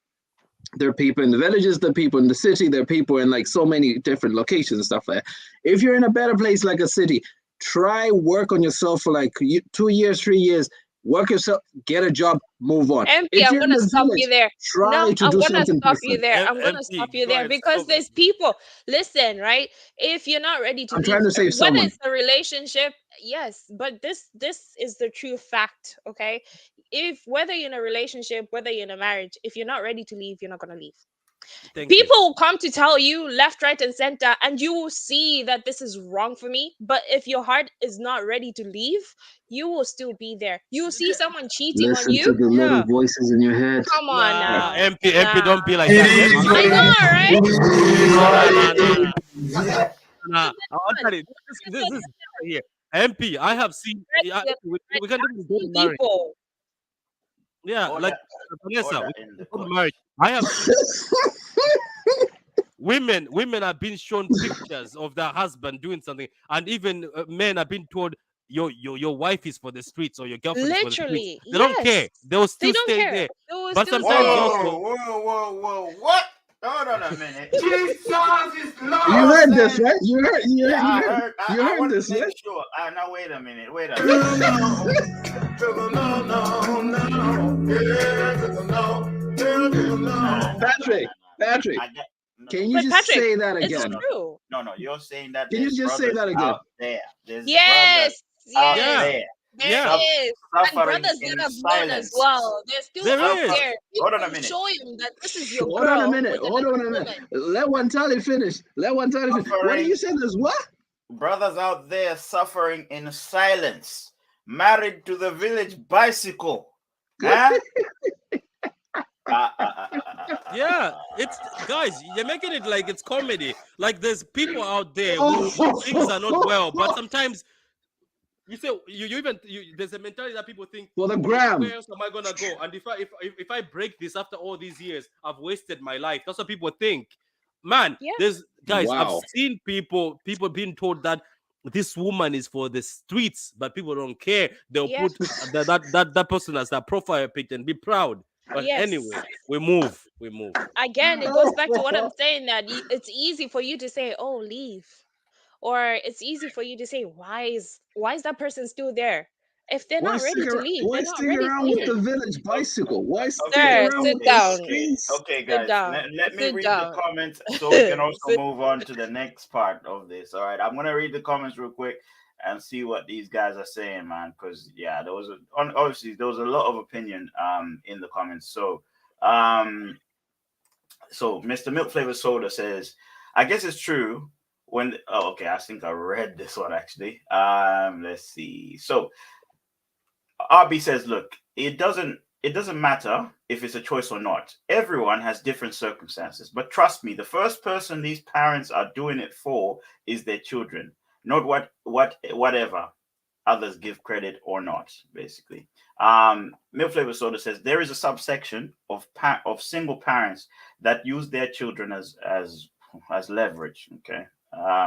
there are people in the villages, there are people in the city, there are people in like so many different locations and stuff like that. If you're in a better place like a city, try work on yourself for like 2 years, 3 years. Work yourself, get a job, move on. MP, If I'm you're in gonna the stop you village, there. No, try to I'm do gonna something stop you different. there. I'm gonna stop MP, you go there ahead. because there's people. Listen, right? If you're not ready to I'm leave, trying to save whether someone. it's a relationship, yes, but this is the true fact, okay? If whether you're in a relationship, whether you're in a marriage, if you're not ready to leave, you're not gonna leave. Thank you. People will come to tell you left, right, and center, and you will see that this is wrong for me. But if your heart is not ready to leave, you will still be there. You will see someone cheating on Listen you. to the little Yeah. voices in your head. Come on Nah, now. MP, Nah. don't be like It that. is MP, I what know, right? nah. But I'll listen, tell you, this is here. MP, I have seen. Yeah, ready, we can do this go to asking marriage. people. Yeah, like Order, Vanessa, order we in can the go to court. marriage. I have seen women are being shown pictures of their husband doing something, and even men are being told your wife is for the streets or your girlfriend is for the streets. Literally, They don't yes. care. They'll They still don't stay care. there. They will But still sometimes stay. Whoa, also, whoa, whoa, whoa! What? Hold on a minute. Jesus is You You're Lord. heard this, saying, right? You heard. You yeah, heard. You I heard. heard. You I heard want to this, make right? sure. Now wait a minute. Wait a minute. No, no, no, no. Yeah, no, no. Patrick. Patrick. I get. No, Can you But just Patrick, say that it's no, again? no, true. no. You're saying that Can you there's just say brothers that again? out there. There's brothers Yes, out yes, yeah, there there yeah, suff- is. And suffering brothers that in have won as silence. well. They're still there out is. Suffer. there. Hold on a People minute. show him that this is your Hold on a girl minute. with Hold on another a minute. woman. Let one tally finish. Let one tally finish. What do you Suffering. say? This what? Brothers out there suffering in silence. Married to the village bicycle. Huh? Yeah, it's guys, you're making it like it's comedy. Like there's people out there who things are not well, but sometimes you say there's a mentality that people think, For the okay, where gram. else am I gonna go? And if I break this after all these years, I've wasted my life. That's what people think. Man, Yeah. there's guys, I've Wow. seen people being told that this woman is for the streets, but people don't care. They'll Yes. put that person as their profile picture and be proud. But Yes. anyway, we move. We move. Again, it goes back to what I'm saying that it's easy for you to say, "Oh, leave." or it's easy for you to say, why is that person still there? If they're not ready to leave, Why they're not stick ready to around with the leave. village bicycle? Why stick Okay, Sir, around sit with the down. streets? okay, Sit guys. down. Let me Sit read the down. comments so we can also Sit. move on to the next part of this. All right, I'm gonna read the comments real quick and see what these guys are saying, man. Because yeah, obviously there was a lot of opinion in the comments. Um so Mr. Milk Flavor Soda says, I guess it's true when okay, I think I read this one actually. Let's see. So RB says, look, it doesn't matter if it's a choice or not. Everyone has different circumstances. But trust me, the first person these parents are doing it for is their children, not whatever others give credit or not, basically. Milk Flavor Soda says there is a subsection of single parents that use their children as leverage. Okay.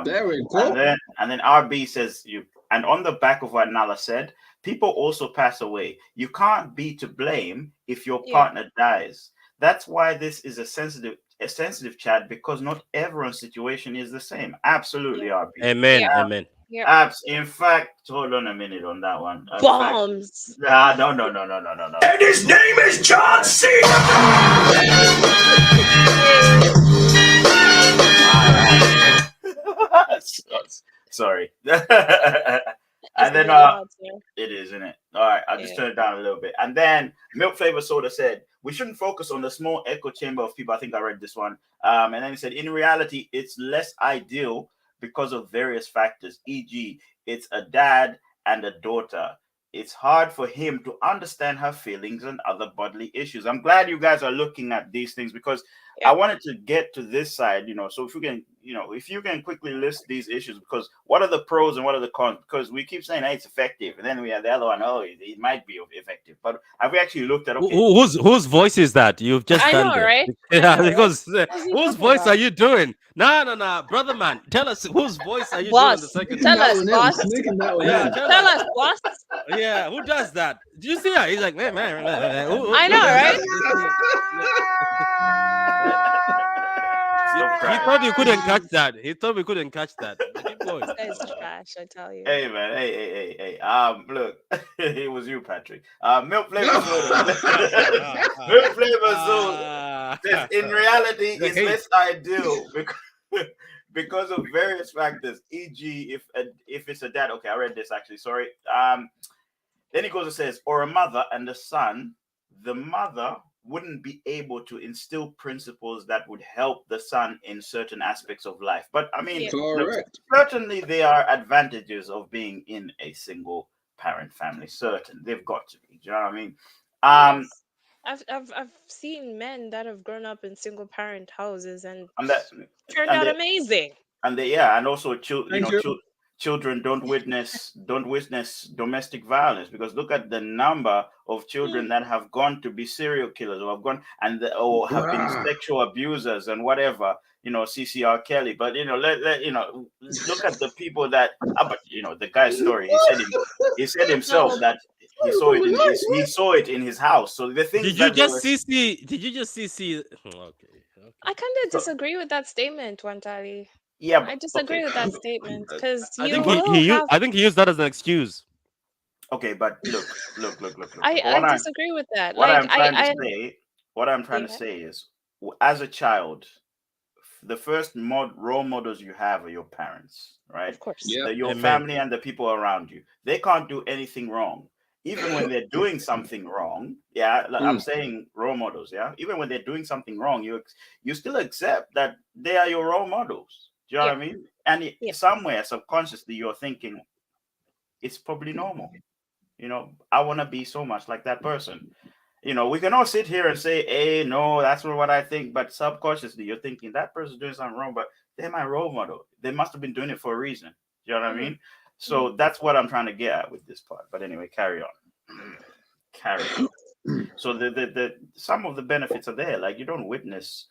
There we And go. then RB says you and on the back of what Nala said, people also pass away. You can't be to blame if your Yeah. partner dies. That's why this is a sensitive chat because not everyone's situation is the same. Absolutely, Yeah. RB. Amen. Yeah. Amen. Yeah. In fact, hold on a minute on that one. In fact, Bombs. no, no, no, no, no, no, no. And his name is John C. Sorry. It's And a then little loud, sir. it is, isn't it? All right, I'll just Yeah. turn it down a little bit. And then Milk Flavor Soda said, we shouldn't focus on the small echo chamber of people. I think I read this one. And then he said, in reality, it's less ideal because of various factors, e.g., it's a dad and a daughter. It's hard for him to understand her feelings and other bodily issues. I'm glad you guys are looking at these things because I Yep. wanted to get to this side, so if you can quickly list these issues, because what are the pros and what are the cons? Because we keep saying, hey, it's effective. And then we have the other one, oh, it might be effective. But have we actually looked at, okay, Whose voice is that you've just I done know, there? right? I Yeah, know, right? because What's he whose talking voice are about? you doing? No, brother man. Tell us whose voice are you doing the Boss, second Sneaking time? tell that us, one in. boss. Sneaking that one Yeah, in. tell Tell us. us, boss. Yeah, who does that? Did you see that? He's like, man. I know, right? stop He crying. thought you couldn't catch that. He thought we couldn't catch that. Keep going. This guy's trash, I tell you. Hey man, hey. Look, it was you, Patrick. Milk Flavor Soda. Milk Flavor Soda says, in reality, The it's hate. less ideal because of various factors, e.g., if it's a dad. Okay, I read this actually. Sorry. Then he goes and says, or a mother and a son, the mother wouldn't be able to instill principles that would help the son in certain aspects of life. But I mean, Yeah. look, Correct. certainly there are advantages of being in a single parent family. Certain, they've got to be. Do you know what I mean? Yes. I've seen men that have grown up in single parent houses and And that, turned and out they, amazing. and also Thank you. children don't witness domestic violence, because look at the number of children that have gone to be serial killers, or have gone or have been Bruh. sexual abusers and whatever, CCR Kelly. But look at the people that but the guy's story, he said himself No, that he saw it in his house. So the things Did you that they just were see? Did you just see? Okay. I kind of so, disagree with that statement, Wantali. yeah, I okay. disagree with that statement Uh, because I you think will have. I think he used that as an excuse. Okay, but look. I disagree with that. What Like I'm trying to I say, what I'm trying to yeah, say is, as a child, the first role models you have are your parents, right? of course. Yeah. Your Amen. family and the people around you. They can't do anything wrong. Even when they're doing something wrong, yeah, like I'm saying role models, yeah. Even when they're doing something wrong, you still accept that they are your role models. Do you know Yeah. what I mean? And Yeah. somewhere subconsciously you're thinking it's probably normal. I want to be so much like that person. We can all sit here and say, hey, no, that's not what I think. But subconsciously, you're thinking that person's doing something wrong, but they're my role model. They must have been doing it for a reason. Do you know what I Mhm. mean? So that's what I'm trying to get at with this part. But anyway, carry on. Carry on. So the some of the benefits are there. Like you don't witness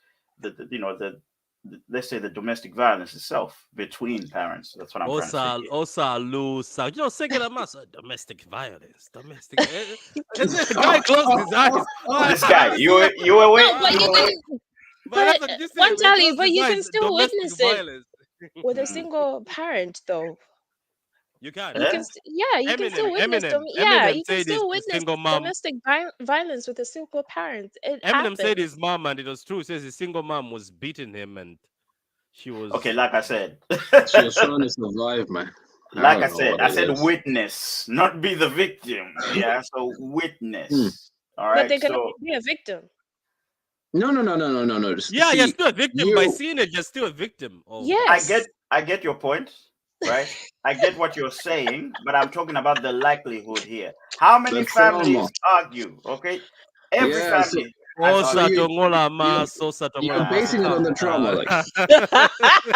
let's say the domestic violence itself between parents. That's what I'm trying to say here. Also, lose. Second mass domestic violence. And the guy closed his eyes. This guy, you were No, waiting. but you can. But that's But what you say. Wantali, He closed but his you eyes, can still domestic witness it. violence. with a single parent though. You can. You can, Eh? yeah, you can still witness yeah, Eminem you can said his still witness single mom. domestic violence with a single parent. It Eminem said happens. his mom, and it was true. Says his single mom was beating him, and she Okay, was. like I said, She was trying to survive, man. I like don't know what I it said is. witness, not be the victim. Yeah, so witness. All But right. they can So only be a victim. No. Yeah, you're See, still a victim. By you. seeing it, you're still a victim of that. Yes. I get your point, right? I get what you're saying, but I'm talking about the likelihood here. How many The trauma. families argue? Okay, every Yeah. So, family has Oh, so argued. Satongola you, ma, so you're Satongola ma, basing it on the trauma, Ah, like.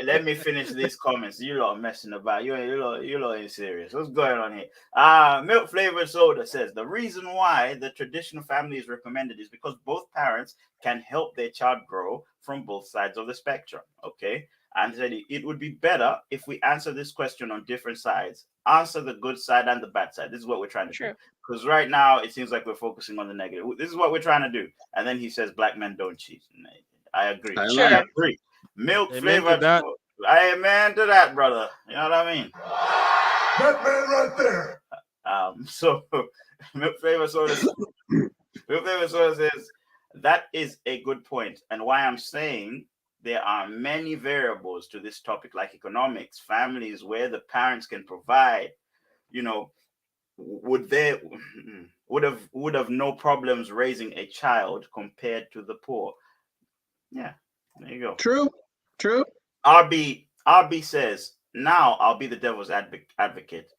let me finish these comments. You lot messing about. You lot ain't serious. What's going on here? Milk flavored soda says the reason why the traditional family is recommended is because both parents can help their child grow from both sides of the spectrum. Okay, and said it would be better if we answer this question on different sides. Answer the good side and the bad side. This is what we're trying to do. True. Because right now it seems like we're focusing on the negative. This is what we're trying to do. And then he says black men don't cheat. I agree. I I like. Sure. agree. Milk Amen to flavored. that. I amen to that, brother. You know what I mean? That man right there. So milk flavor soda. Milk flavor soda says that is a good point, and why I'm saying there are many variables to this topic, like economics, families where the parents can provide. You know, would they would have no problems raising a child compared to the poor? Yeah, there you go. True. RB says, now I'll be the devil's advocate.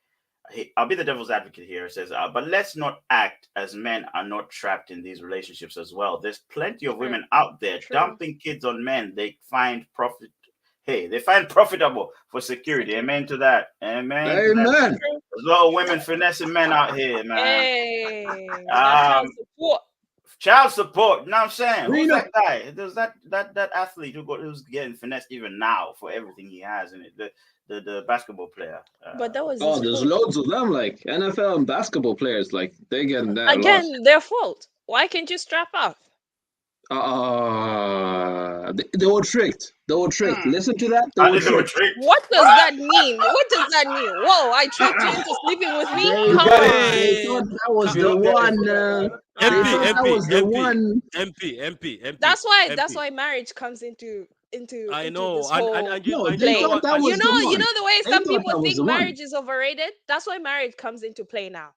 I'll be the devil's advocate here. It says, but let's not act as men are not trapped in these relationships as well. There's plenty of True. women out there True. dumping kids on men they find profit. Hey, they find profitable for security. Amen to that. Amen. To that. Amen. There's a lot of women finessing men out here, man. Hey, that child support. Child support. You know what I'm saying? Who's Reno. that guy? There's that athlete who's getting finessed even now for everything he has in it. The basketball player. But that was Oh, his there's fault. loads of them, like NFL and basketball players, like they getting that a lot. Again, their fault. Why can't you strap up? They were tricked. Listen to that. They And were they were tricked. tricked. What does that mean? What does that mean? Whoa, I tricked you into sleeping with me? They Come thought, on. they thought that was You the don't get it. one. They MP, thought that MP, was the MP, one. MP. That's why MP. marriage comes into I into know, this whole and you, No, and they you know play. thought what? that And was the You one. know the way They some thought people that was think the one. marriage is overrated? That's why marriage comes into play now.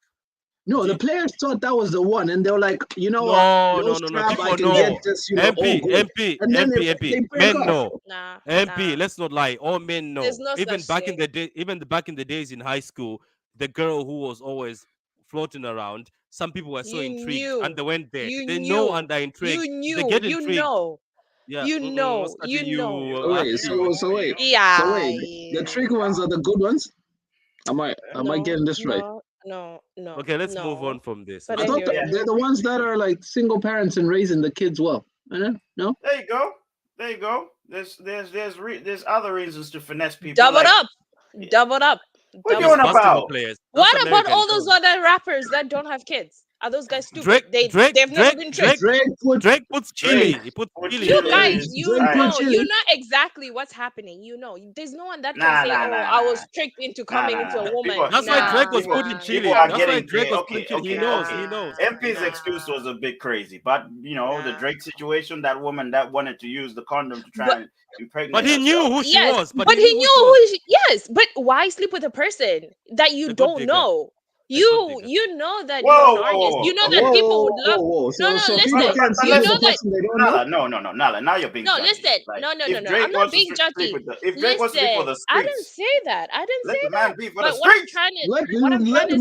No, the Did- players thought that was the one, and they were like, you know what? no. Strap, I People can get know. this, all MP, good. And then they break Men off. know. Nah. MP, Nah. let's not lie. All men There's know. no Even such back in thing. the day, back in the days in high school, the girl who was always floating around, some people were so You intrigued and knew. they went there. You They know knew. and they're intrigued. You They knew. get You intrigued. know. Yeah. You know. What's that You know. you? So wait, You. so wait. Yeah. So wait, the trick ones are the good ones. Am I No, getting this right? no. Okay, let's no. move on from this. But I thought anyway. they're the ones that are like single parents and raising the kids well. No? There you go. There you go. There's other reasons to finesse people. Doubled like, up. Doubled up. What These you on basketball about? players. What That's about American. all those other rappers that don't have kids? Are those guys stupid? Drake, They've never been tricked. Drake puts chili. He puts Put chili. You in there. guys, Drake put chili. you know exactly what's happening. You know, there's no one that can Nah, say, nah, "Oh, nah, I was nah. tricked into Nah, coming nah, into a nah. woman." That's why Drake was putting chili. People are That's why getting Drake was okay, putting chili. He okay, knows. okay. He knows. MP's excuse was a bit crazy, but the Nah. Drake situation, that woman that wanted to use the condom to try But- and impregnate But he knew herself. who she Yes, was. but he knew who she. Yes, but why sleep with a person that you A good don't digger. know? good digger. You know that Whoa, you're an whoa, artist. whoa, You know okay. that people would love. Whoa. No, So listen. people can't But sleep with know the that- person they don't know. Nala, no. Now you're being No, judgy. listen. Like, No. if I'm Drake not wants to being sleep judgy. with if Drake wants to sleep for the I didn't streets, say that. I didn't let say the that. man be for But the what I'm streets. trying to Let to the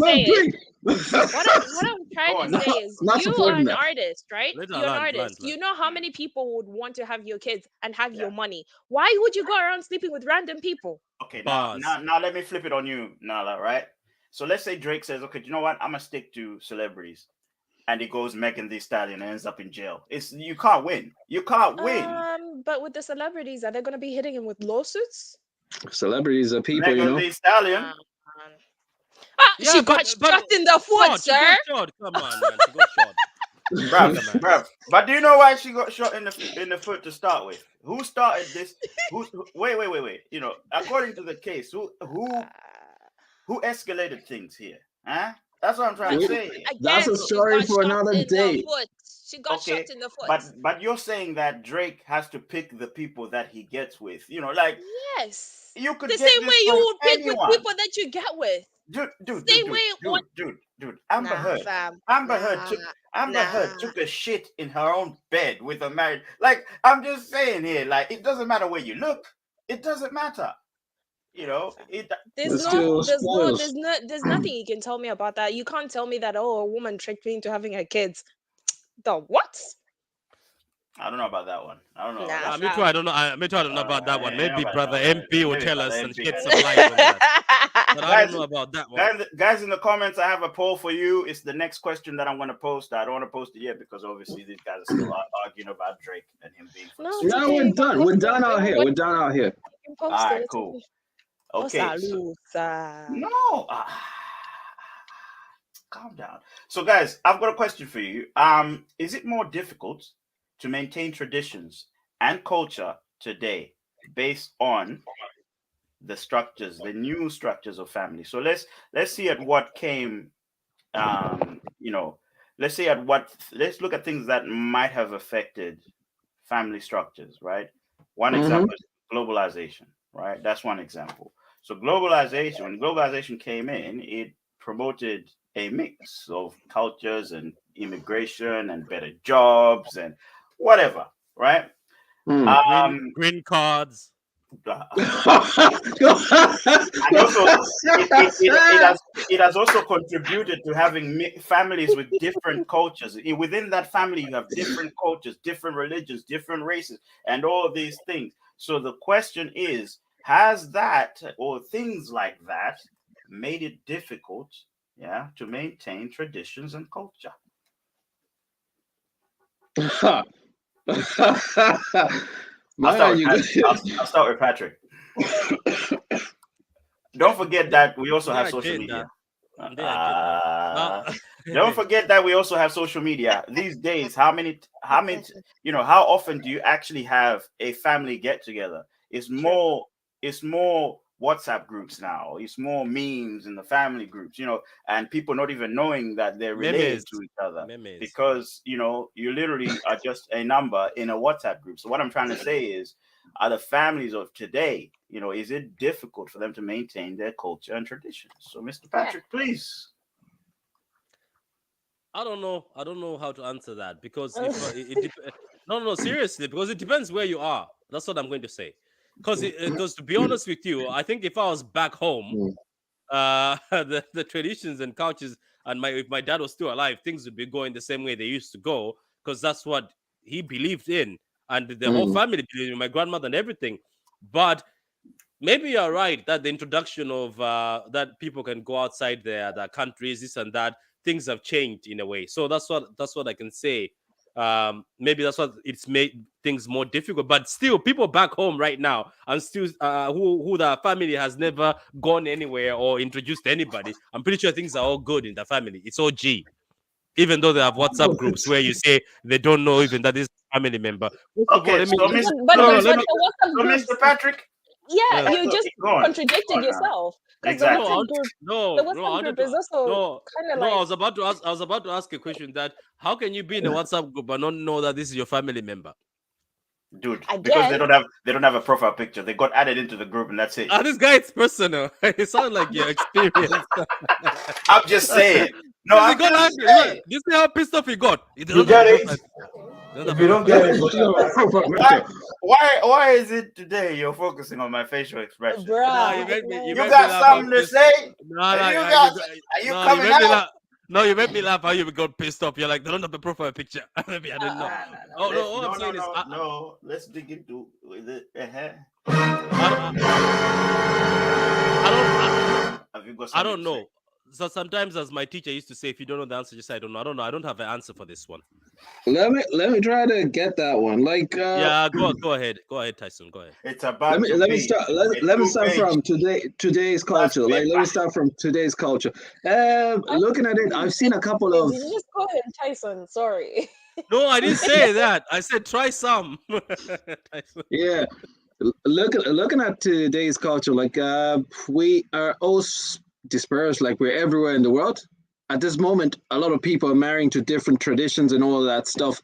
man say is, drink. what I'm trying Go to on, Not- say is, not you are supporting an that. artist, right? Let her You're an land, artist. land. You know how many people would want to have your kids and have your Yeah. money. Why would you go around sleeping with random people? Okay, Bars. now let me flip it on you, Nala, right? So let's say Drake says, okay, you know what? I'm gonna stick to celebrities. And he goes Megan Thee Stallion and ends up in jail. You can't win. You can't win. But with the celebrities, are they going to be hitting him with lawsuits? Celebrities are people, Megan Thee Stallion. She got shot in the foot, She sir. got shot. Come on, man. She got shot. bruv, Brother man. bruv. But do you know why she got shot in the foot to start with? Who started this? Wait. You know, according to the case, who escalated things here? Huh? That's what I'm trying But to We- say. That's again, a she story got for shot another in the day. foot. She got shot Okay, in the foot. but you're saying that Drake has to pick the people that he gets with. You know, like Yes. you could The get same this way you from would pick with anyone. people that you get with. Same way on Dude. Amber Nah, Heard. fam. Amber Heard Nah. took Amber Heard Nah. took a shit in her own bed with a married. Like I'm just saying here, like it doesn't matter where you look. It doesn't matter. You know, Fam. it It's still spoils. There's nothing you can tell me about that. You can't tell me that, oh, a woman tricked me into having her kids. The what? I don't know about that one. I don't know about Nah, that Me one. too. fam. I don't know. Me too. I don't know about that one. I ain't Maybe about that brother one. MP will Maybe tell brother us and MP shed can some tell light on that. But I don't Guys, know about that one. guys in the comments, I have a poll for you. It's the next question that I'm going to post. I don't want to post it yet because obviously these guys are still arguing about Drake and him being for the No, street. it's No, okay. we're You can done. post We're it. done out here. We're done out here. You can All post it. right, It's cool. okay. Okay, so Salud. no, calm down. So, guys, I've got a question for you. Is it more difficult to maintain traditions and culture today based on the structures, the new structures of family? So let's see at what came. You know, let's look at things that might have affected family structures. Right. One example is globalization. Right. That's one example. So globalization, when globalization came in, it promoted a mix of cultures and immigration and better jobs and whatever, right? Green cards. And also it has also contributed to having families with different cultures. Within that family you have different cultures, different religions, different races, and all these things. So the question is, has that or things like that made it difficult, yeah, to maintain traditions and culture? Man, you I'll start with Patrick. Don't forget that we also have Yeah, social media. Yeah, Don't forget that we also have social media these days. How often do you actually have a family get together? It's more WhatsApp groups now. It's more memes in the family groups, and people not even knowing that they're related Memes. to each other Memes. because you literally are just a number in a WhatsApp group. So what I'm trying to say is, are the families of today, is it difficult for them to maintain their culture and traditions? So, Mr. Patrick, please. I don't know how to answer that because no, seriously, because it depends where you are. That's what I'm going to say. Because to be honest with you, I think if I was back home, the traditions and cultures, and if my dad was still alive, things would be going the same way they used to go, because that's what he believed in, and the whole family believed in, my grandmother and everything. But maybe you're right that the introduction of that people can go outside their countries, this and that, things have changed in a way. So that's what I can say. Maybe that's what it's made things more difficult. But still, people back home right now and still who the family has never gone anywhere or introduced anybody. I'm pretty sure things are all good in the family. It's all G. Even though they have WhatsApp groups where you say they don't know even that is a family member. First of all, Okay, let me. so Mr. Patrick. Yeah, you just Go on. contradicted yourself because the Exactly. WhatsApp group, the WhatsApp group is also kind of No, like. I was about to ask a question that how can you be in a WhatsApp group but not know that this is your family member? Dude, I because guess. they don't have a profile picture. They got added into the group and that's it. This guy, it's personal. It sounds like you're experienced. I'm just saying. No, I'm got just angry. saying. You see how pissed off he got? He You get it? If you don't get it, Why is it today you're focusing on my facial expression? Bruh. You got something to say? You coming out? No, you made me laugh how you got pissed off. You're like, they don't have a profile picture. Maybe I didn't know. All I'm saying is, let's dig into it. I don't know. So sometimes, as my teacher used to say, if you don't know the answer, just say I don't know. I don't know. I don't have an answer for this one. Let me try to get that one. Like Yeah, go ahead, Tyson. Go ahead. It's about to let me be start a let me start two-page from today's last culture. Like let me paper. start from today's culture. Looking at it, I've seen a couple Did of you just call him Tyson? Sorry. No, I didn't say that. I said try some. Tyson. yeah. Looking at today's culture, like we are all dispersed, like we're everywhere in the world. At this moment, a lot of people are marrying to different traditions and all of that stuff.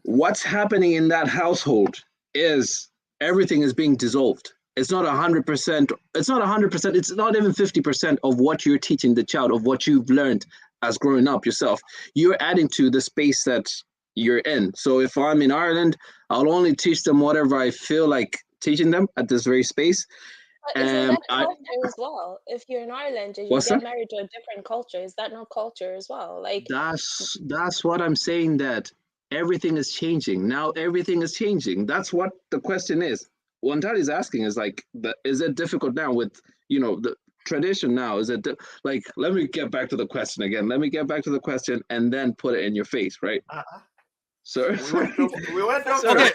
What's happening in that household is everything is being dissolved. It's not 100%. It's not 100%. It's not even 50% of what you're teaching the child, of what you've learned as growing up yourself. You're adding to the space that you're in. So if I'm in Ireland, I'll only teach them whatever I feel like teaching them at this very space. But isn't that I culture as well? If you're in Ireland and you what's get that? married to a different culture, is that not culture as well? Like, That's what I'm saying. That everything is changing now. Everything is changing. That's what the question is. What Tali's asking is like, is it difficult now with the tradition now? Is it like? Let me get back to the question again. Let me get back to the question and then put it in your face, right? Uh-uh. Sir, We went off Sir. Okay,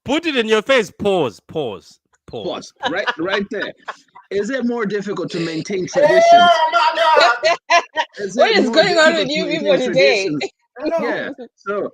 put it in your face. Pause. Pause. Right there. Is it more difficult to maintain traditions? Is what it is more going on with difficult to you people maintain today? traditions? Yeah. So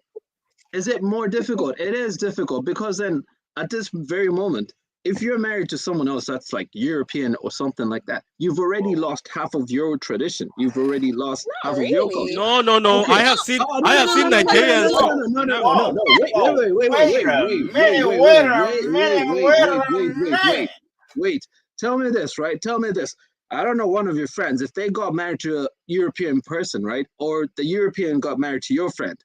is it more difficult? It is difficult because then at this very moment, if you're married to someone else that's like European or something like that, you've already lost half of your tradition. You've already lost Not half of your really. culture. No. Okay. I have seen. Oh I no have no no seen no no no Nigerians. no So, no no no no no Whoa, no whoa, wait a minute, wait. Wait. Tell me this, right? Tell me this. I don't know one of your friends if they got married to a European person, right? Or the European got married to your friend.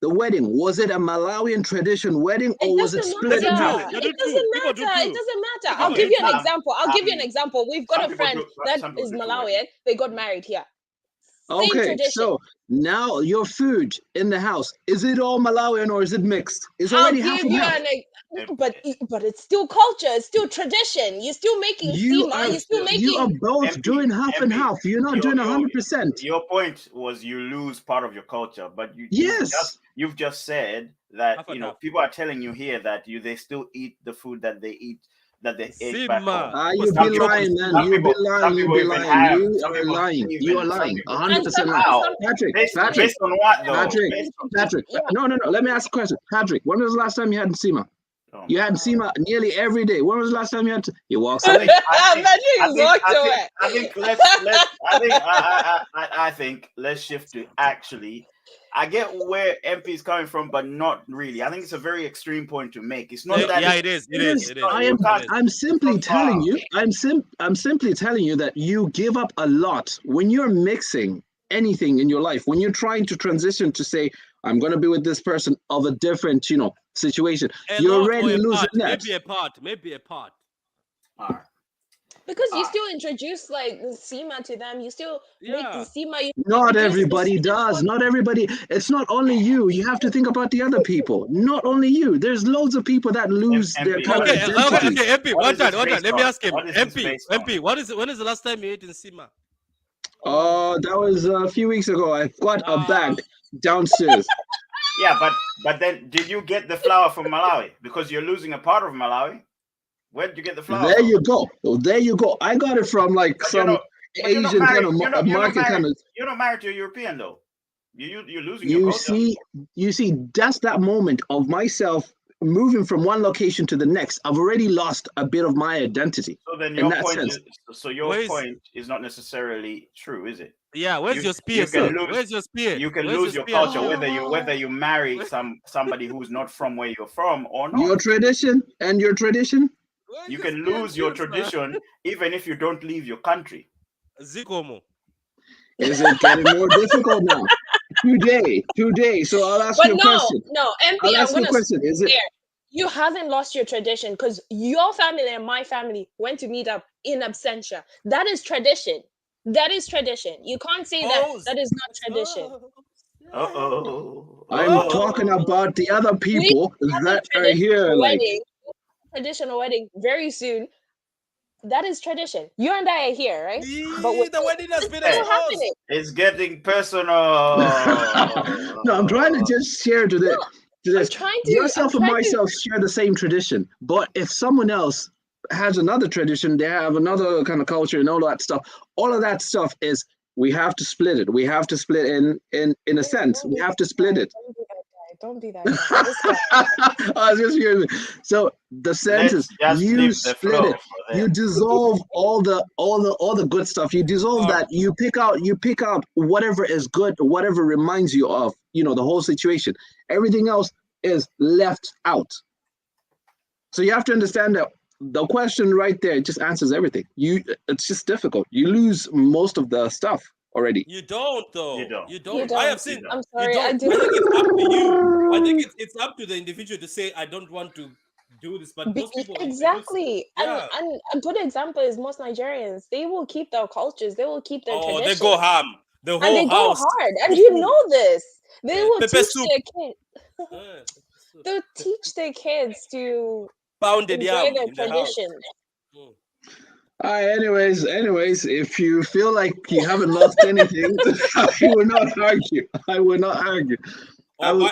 The wedding, was it a Malawian tradition wedding It or was it doesn't they split do in too. half? matter. They do It too. doesn't People do matter. It too. doesn't matter. I'll People give do you an too. example. I'll give you an example. We've got some a people friend do, that some people is do two weddings. Malawian. They got married here. Same Okay, tradition. so now your food in the house, is it all Malawian or is it mixed? It's I'll already half give and you half. but it's still culture. It's still tradition. You're still making You sima. are You're still you are making. both MP, doing half and MP, half. You're not your doing your 100%. your point was you lose part of your culture, but Yes. you've just said that Half and half. people are telling you here that they still eat the food that they eat that they ate back home. Sima. You Some be people, lying, man. some You be people, lying. some You people be even lying. have. You Some are people lying. You are even. Some lying. people. 100% lying. How? Patrick, Based Patrick, on what though? Patrick, Patrick. Yeah. No. Let me ask a question. Patrick, when was the last time you had Nsima? Oh You my had God. Nsima nearly every day. When was the last time you had? He walks I away. think I think Patrick I is think walked I think away. I think let's I think let's shift to actually. I get where MP is coming from, but not really. I think it's a very extreme point to make. It's not that Yeah, it is. It is. It is. I you am. can't. I'm simply It's not telling far. you. I'm simply telling you that you give up a lot when you're mixing anything in your life. When you're trying to transition to say, I'm going to be with this person of a different, situation. A You're lot or already a losing part. that. Maybe a part. All right. Because All you right. still introduce like the sima to them. You still make the Yeah. sima. You Not introduce the everybody sweet does. one. Not everybody. It's not only you. You have to think about the other people. Not only you. There's loads of people that lose their MP, kind of identity. Okay. MP, what is this one time. based Let me on? ask him. What is this based on? MP. When is the last time you ate in Sima? Oh, that was a few weeks ago. I've got a Ah, bag downstairs. Yeah, but then did you get the flour from Malawi? Because you're losing a part of Malawi. Where did you get the flour There from? you go. Oh, there you go. I got it from like But you're some not. But you're not Asian kind married. of You're not market married. kind of. You're not married to a European though. You're losing your You culture. see, that's that moment of myself moving from one location to the next. I've already lost a bit of my identity So then in your that point sense. is your where's point is not necessarily true, is it? yeah? Where's You your spear, you can sir? lose Where's your spear? you can Where's your lose your spear? culture Spear? whether you marry Where- somebody who's not from where you're from or Your not. tradition and your tradition. Where's You your can spear and lose your shield, sir? tradition even if you don't leave your country. Zikomo. Is it getting more difficult now? Today. So I'll ask But you a question. MP, I'll I'm ask you a gonna question. Is it? there. You haven't lost your tradition because your family and my family went to meet up in absentia. That is tradition. That is tradition. You can't say that Oh, that is not tradition. Uh-oh. I'm talking Uh-oh. about the other We people have a that are here. traditional Like, wedding. Traditional wedding very soon. That is tradition. You and I are here, right? But The wedding has been Hey, still exposed. happening. it's getting personal. No, I'm trying to just share to the to I'm this. trying to. I'm Yourself and trying to. myself share the same tradition, but if someone else has another tradition, they have another kind of culture and all that stuff. All of that stuff is we have to split it. We have to split in a sense. Don't We be have to that split guy. it. Don't be that guy. Don't be that guy. This guy. I was just hearing. So the sense Let's is just you leave the split flow it. for You them. dissolve all the good stuff. You dissolve that. You pick out whatever is good, whatever reminds you of the whole situation. Everything else is left out. So you have to understand that the question right there just answers everything. It's just difficult. You lose most of the stuff already. You don't though. You don't. You You don't. I have don't. seen. I'm You sorry. I don't. do. I think it's up to you. I think it's up to the individual to say I don't want to do this. But most people, they just Exactly. yeah. And a good example is most Nigerians. They will keep their cultures. They will keep their Oh, they traditions, go ham. The and whole they go house. hard. And The you food. know this. They will Pepper teach soup. their kids. Pepper soup. They'll teach their kids to Pounded enjoy yam their in the house. traditions. Mm. Anyways, if you feel like you haven't lost anything, I will not argue. I will not argue. I Oh, will.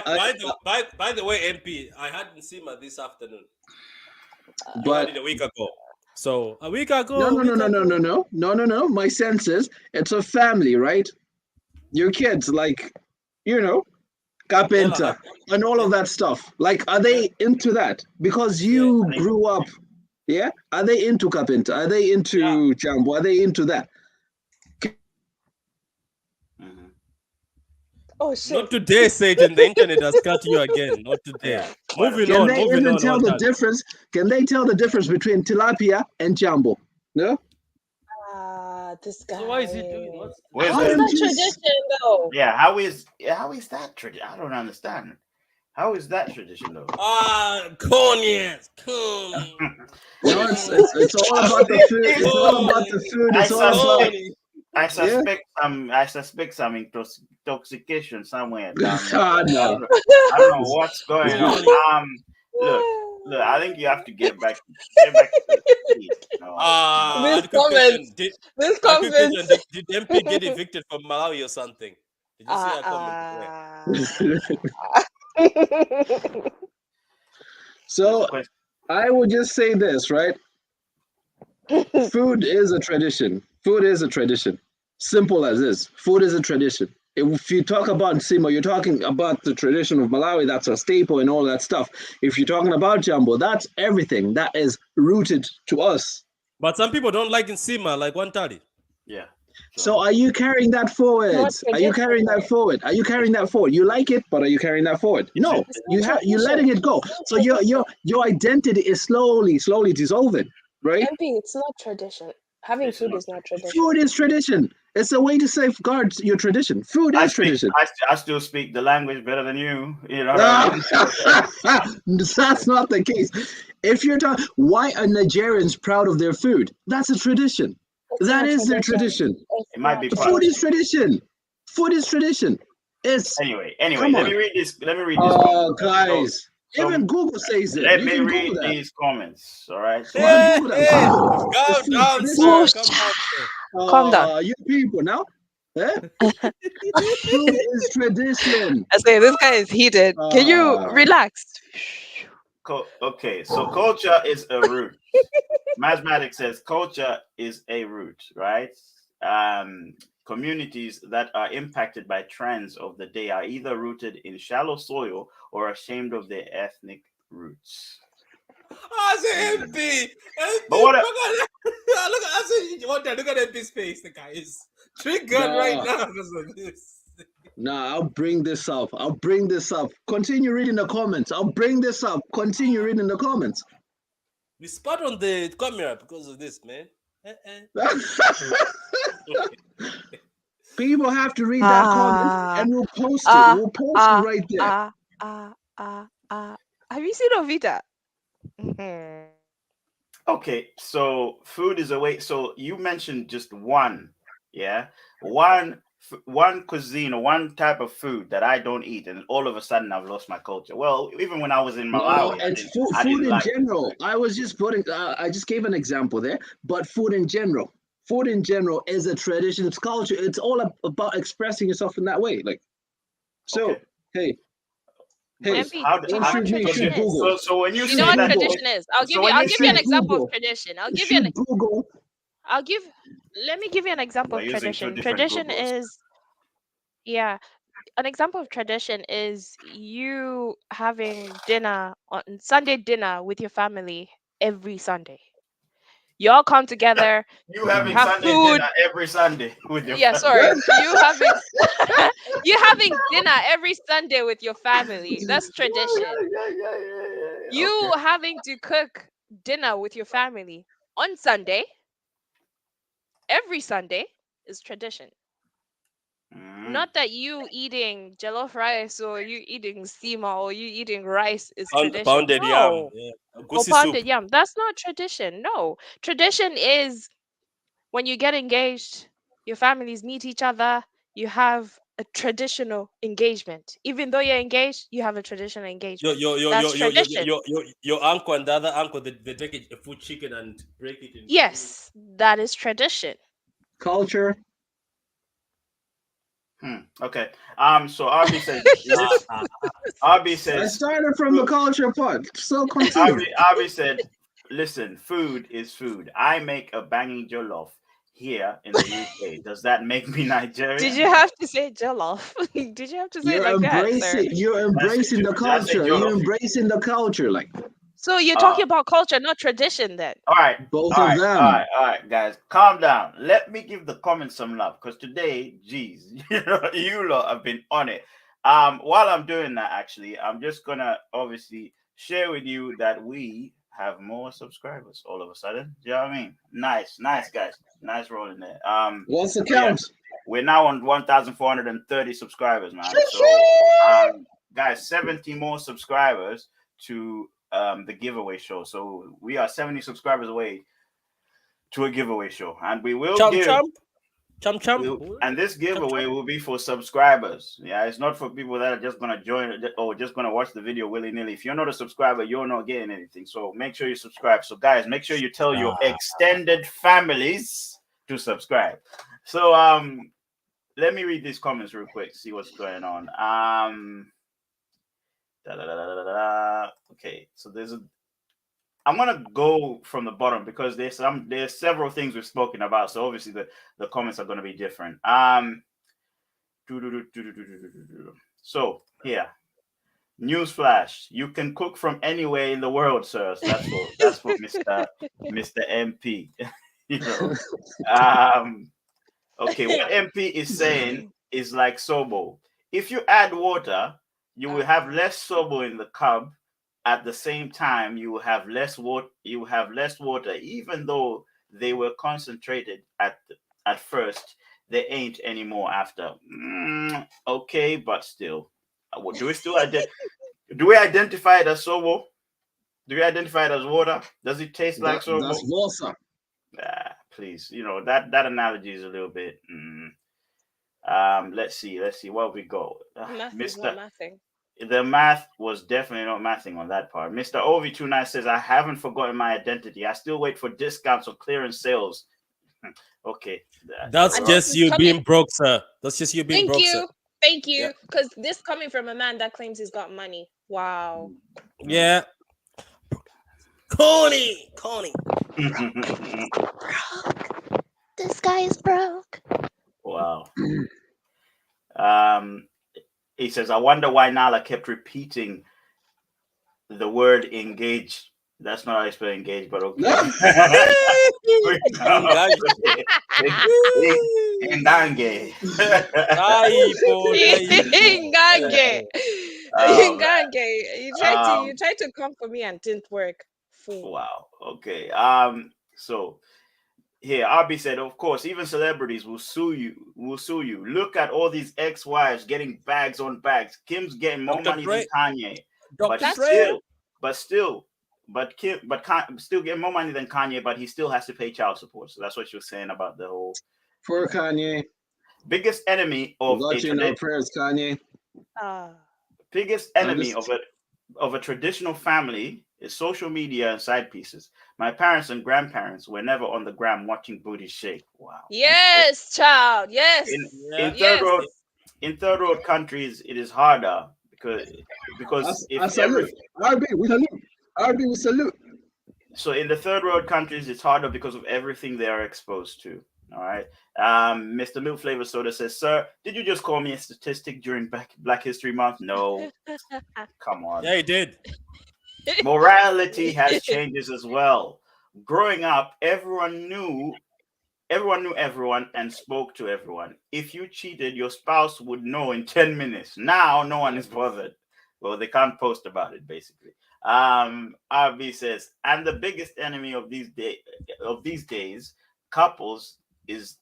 by the way, MP, I hadn't seen her this afternoon. You had But it a week ago. So a week no, ago, a no, no, week no, no, ago. no, no, no, no, no. My sense is it's a family, right? Your kids, like, you know, Ella, carpenter and all yeah, of that stuff. Like, are yeah, they into that? Because yeah, you I think. grew up, yeah? Are they into carpenter? Are they yeah. into jambo? Are they into that? Mhm. Oh Not shit. today, Satan. The internet has cut you again. Not today. Yeah, quite a Moving bit. Can on, they moving even on, tell all the that. difference? Can they tell the difference between tilapia and jambo? No? This So why is he guy. doing what's Where's How I is the? am that just tradition though? Yeah, how is that tradition? I don't understand. How is that tradition though? cognac, corny, no. It's all about the food. It's all about the corny, food. I It's all about suspect corny. yeah. I suspect some intoxication somewhere down there. Ah, no. I don't know what's going on. Corny. Look, I think you have to get back to the kids. Ah, This a quick comments. question. Did This a quick question? comments. Did MP get evicted from Malawi or something? Did you see Uh, a comment there? There's a So question. I would just say this, right? Food is a tradition. Food is a tradition. Simple as this. Food is a tradition. If you talk about Simo, you're talking about the tradition of Malawi, that's a staple and all that stuff. If you're talking about Jambo, that's everything that is rooted to us. But some people don't like Nsima, like 130. Yeah. So are you carrying that forward? Not Are you tradition carrying that though. forward? Are you carrying that forward? You like it, but are you carrying that forward? Is No. it? It's not You're tradition. letting it go. It's not So your tradition. your identity is slowly dissolving, right? MP, it's not tradition. Having It's food not is not tradition. tradition. Food is tradition. It's a way to safeguard your tradition. Food I is speak. tradition. I still speak the language better than you. You know what I Ah, mean? that's not the case. If you're talking, why are Nigerians proud of their food? That's a tradition. It's That not is their tradition. tradition. It's It might not be part. Food is tradition. tradition. Food is tradition. It's Anyway, come let me on. read this. Let me read this comment. Oh, guys. So Even Google says it. let You me can read Google that. these comments. All right. You So can Hey, Google that. hey, It's calm food down, tradition. sir. Whoosh. Calm down, sir. Calm down. You people now. Eh? Food is tradition. I say this guy is heated. Can you Ah. relax? okay. So culture is a root. Mathematics says culture is a root, right? Um, Communities that are impacted by trends of the day are either rooted in shallow soil or ashamed of their ethnic roots. I say MP. But what? Look at look at look at MP's face. The guy is triggered right No. now because of this. Nah, I'll bring this up. I'll bring this up. Continue reading the comments. I'll bring this up. Continue reading the comments. We spot on the camera because of this, man. People have to read that comment and we'll post it. We'll post it right there. Have you seen Ovita? Mhm. Okay, so food is a way. So you mentioned just one, yeah, one one cuisine or one type of food that I don't eat, and all of a sudden I've lost my culture. Well, even when I was in No, Malawi, it's I food didn't in like. general. I was just putting. I just gave an example there, but food in general. Food in general is a tradition. It's culture. It's all about expressing yourself in that way. Like, so, Okay, hey, but hey, MP, how? you don't know How? what shoot me. tradition Shoot Okay, is? Google. so when you You know say Shoot what that, Google. tradition is? I'll give so you when I'll you give you say an Shoot example of Google. tradition. Shoot Google. I'll give let me give you an example we're of using two tradition. different Tradition Googles. is yeah, an example of tradition is you having dinner on Sunday dinner with your family every Sunday. You all come together, You you having have Sunday food. dinner every Sunday with your Yeah, family. sorry. You having you having dinner every Sunday with your family. That's tradition. Yeah. Okay. You having to cook dinner with your family on Sunday, every Sunday, is tradition. Mm. Not that you eating jollof rice or you eating sima or you eating rice is tradition. Pounded yam. No. Yeah. Or Goosey soup. pounded yam. That's not tradition. No. Tradition is when you get engaged, your families meet each other, you have a traditional engagement. Even though you're engaged, you have a traditional Your engagement. your your That's your your your tradition. your your, your uncle and the other uncle, they take a full chicken and break it in two. Yes, that is tradition. Culture. Okay. So RB says this. RB I says started from the culture part. So continue. RB said, listen, food is food. I make a banging jollof here in the UK. Does that make me Did Nigerian? you have to say jollof? Did you have to say it You're like that, sir? embracing. You're That's it. embracing the Did I say culture. You're jollof? embracing the culture. Like So you're Uh, talking about culture, not tradition then. all right. both All of right, all them. right, all right, guys, calm down. Let me give the comments some love because today, geez, you lot have been on it. While I'm doing that, actually, I'm just gonna obviously share with you that we have more subscribers all of a sudden. Do you know what I mean? Nice, guys, nice rolling there. What's the So yeah, count? we're now on 1,430 subscribers, man. So, guys, 70 more subscribers to the giveaway show. So we are 70 subscribers away to a giveaway show, and we will Chum give. chum. Chum chum. And this Chum giveaway chum. will be for subscribers. Yeah, it's not for people that are just gonna join or just gonna watch the video willy nilly. If you're not a subscriber, you're not getting anything. So make sure you subscribe. So guys, make sure you tell your extended families to subscribe. So let me read these comments real quick. See what's going on. Okay, so I'm gonna go from the bottom because there's several things we've spoken about. So obviously the comments are gonna be different. So here, newsflash: you can cook from anywhere in the world, sir. So that's for Mr. MP. you know. Okay, what MP is saying is like Sobo. If you add water, you will have less Sobo in the cup. At the same time, you will have less water. You will have less water, even though they were concentrated at first. They ain't anymore after. Okay, but still, do we still do we identify it as Sobo? Do we identify it as water? Does it taste like That's Sobo? Vosa. Please, that analogy is a little bit. Let's see what we got. Math is not Mister, mathing. the math was definitely not mathing on that part. Mr. OV29 says, I haven't forgotten my identity. I still wait for discounts or clearance sales. Okay, That's And just this is you coming. being broke, sir. That's just you being Thank broke, sir. you. Thank Yeah. you. Because this coming from a man that claims he's got money. Wow. Yeah. Coney. This guy is broke. Wow. He says, I wonder why Nala kept repeating the word engage. That's not how I spell engage, but okay. Engage. Engange. Aipo, Ngange. Oh, Ngange. You tried to come for me and didn't work. Fool. wow. Okay. So here, RB said, of course, even celebrities will sue you. Look at all these ex-wives getting bags on bags. Kim's getting more Dr. money Dre. than Kanye, but Dr. That's Dre. true. still getting more money than Kanye, but he still has to pay child support. So that's what she was saying about the whole. For Kanye. biggest enemy We of a got you in our prayers, Kanye. Ah. biggest I'm enemy just of a traditional family is social media and side pieces. My parents and grandparents were never on the gram watching booty shake. Wow. Okay. Yes, child. In Yes. in Yeah. third Yes. world in third world countries, it is harder because I if every salute. RB, we salute. RB, we salute. so in the third world countries, it's harder because of everything they are exposed to. All right. Mr. Milk Flavor Soda says, "Sir, did you just call me a statistic during Black History Month?" No, come on. Yeah, he did. Morality has changes as well. Growing up, everyone knew everyone and spoke to everyone. If you cheated, your spouse would know in 10 minutes. Now no one is bothered. Well, they can't post about it basically. RB says, and the biggest enemy of these days, couples is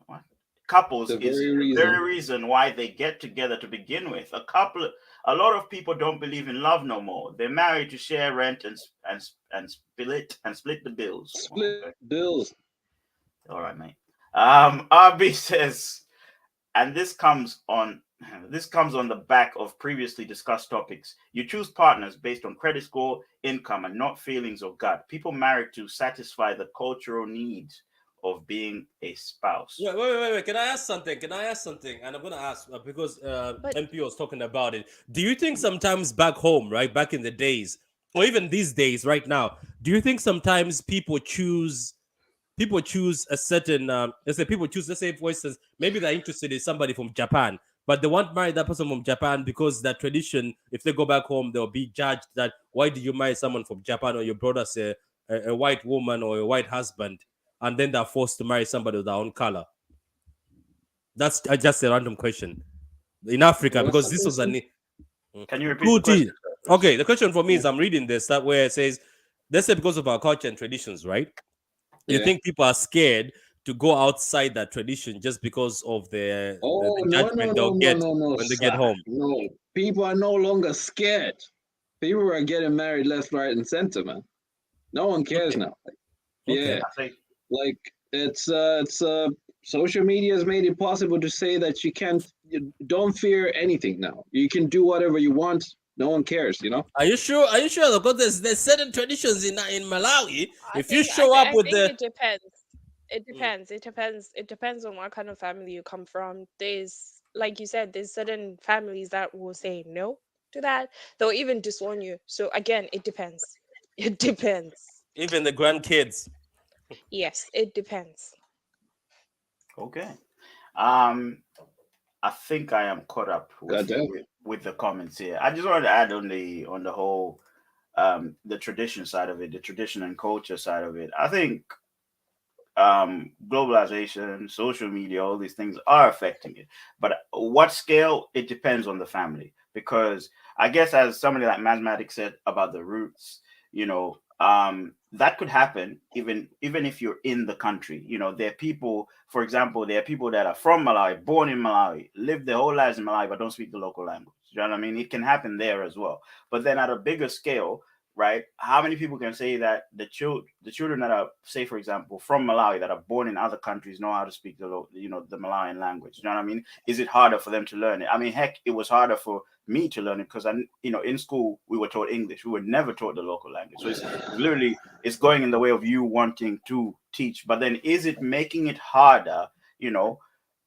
what? Couples The is very the very reason. reason why they get together to begin with. A lot of people don't believe in love no more. They're married to share rent and split the bills. Split Okay, bills. all right, mate. RB says, and this comes on the back of previously discussed topics. You choose partners based on credit score, income, and not feelings or gut. People marry to satisfy the cultural needs of being a spouse. Wait. Can I ask something? And I'm gonna ask because But MP was talking about it. Do you think sometimes back home, right, back in the days, or even these days, right now, do you think sometimes people choose a certain let's say people choose, let's say for instance, maybe they're interested in somebody from Japan, but they want to marry that person from Japan because that tradition, if they go back home, they'll be judged that why did you marry someone from Japan, or your brother's a white woman or a white husband, and then they're forced to marry somebody with their own color. That's just a random question in Africa What's because the this was a question? Can you repeat the cruelty. question, sir, please? Okay, the question for me is, I'm reading this that where it says, let's say because of our culture and traditions, right? You Yeah. think people are scared to go outside that tradition just because of the Oh, no, no, judgment no, they'll no, get no, no, when they get sir. home? No. People are no longer scared. People are getting married left, right, and center, man. No one cares Okay. now. Okay. Yeah. I think Like it's social media has made it possible to say that you don't fear anything now. You can do whatever you want. No one cares, you know? Are you sure? Are you sure? Because there's certain traditions in Malawi. I If you think I, show th- up I with think the it depends. It Mm. depends. It depends. It depends on what kind of family you come from. There's, like you said, there's certain families that will say no to that. They'll even disown you. So again, it depends. It depends. even the grandkids. Yes, it depends. okay. Um, I think I am caught up with Goddamn. with the comments here. I just wanted to add on the whole the tradition side of it, the tradition and culture side of it. I think globalization, social media, all these things are affecting it. But what scale? It depends on the family. Because I guess, as somebody like Mathematics said about the roots, that could happen even if you're in the country. There are people, for example, there are people that are from Malawi, born in Malawi, live their whole lives in Malawi, but don't speak the local language. You know what I mean? It can happen there as well. But then at a bigger scale, right? How many people can say that the children that are, say for example, from Malawi, that are born in other countries, know how to speak the Malawian language? You know what I mean? Is it harder for them to learn it? I mean, heck, it was harder for me to learn it because in school we were taught English. We were never taught the local language. So it's going in the way of you wanting to teach. But then, is it making it harder,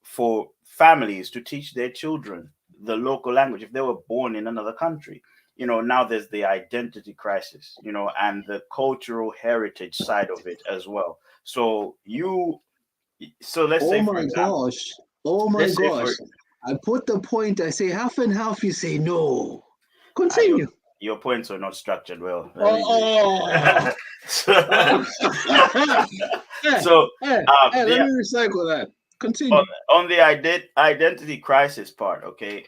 for families to teach their children the local language if they were born in another country? Now there's the identity crisis, and the cultural heritage side of it as well. So let's Oh say, for my example, gosh. Oh my let's say for gosh. I put the point, I say half and half, you say no. uh, your Continue. your points are not structured well. Let me Oh, so, hey, so let the me recycle that. on, Continue. on the identity crisis part, okay,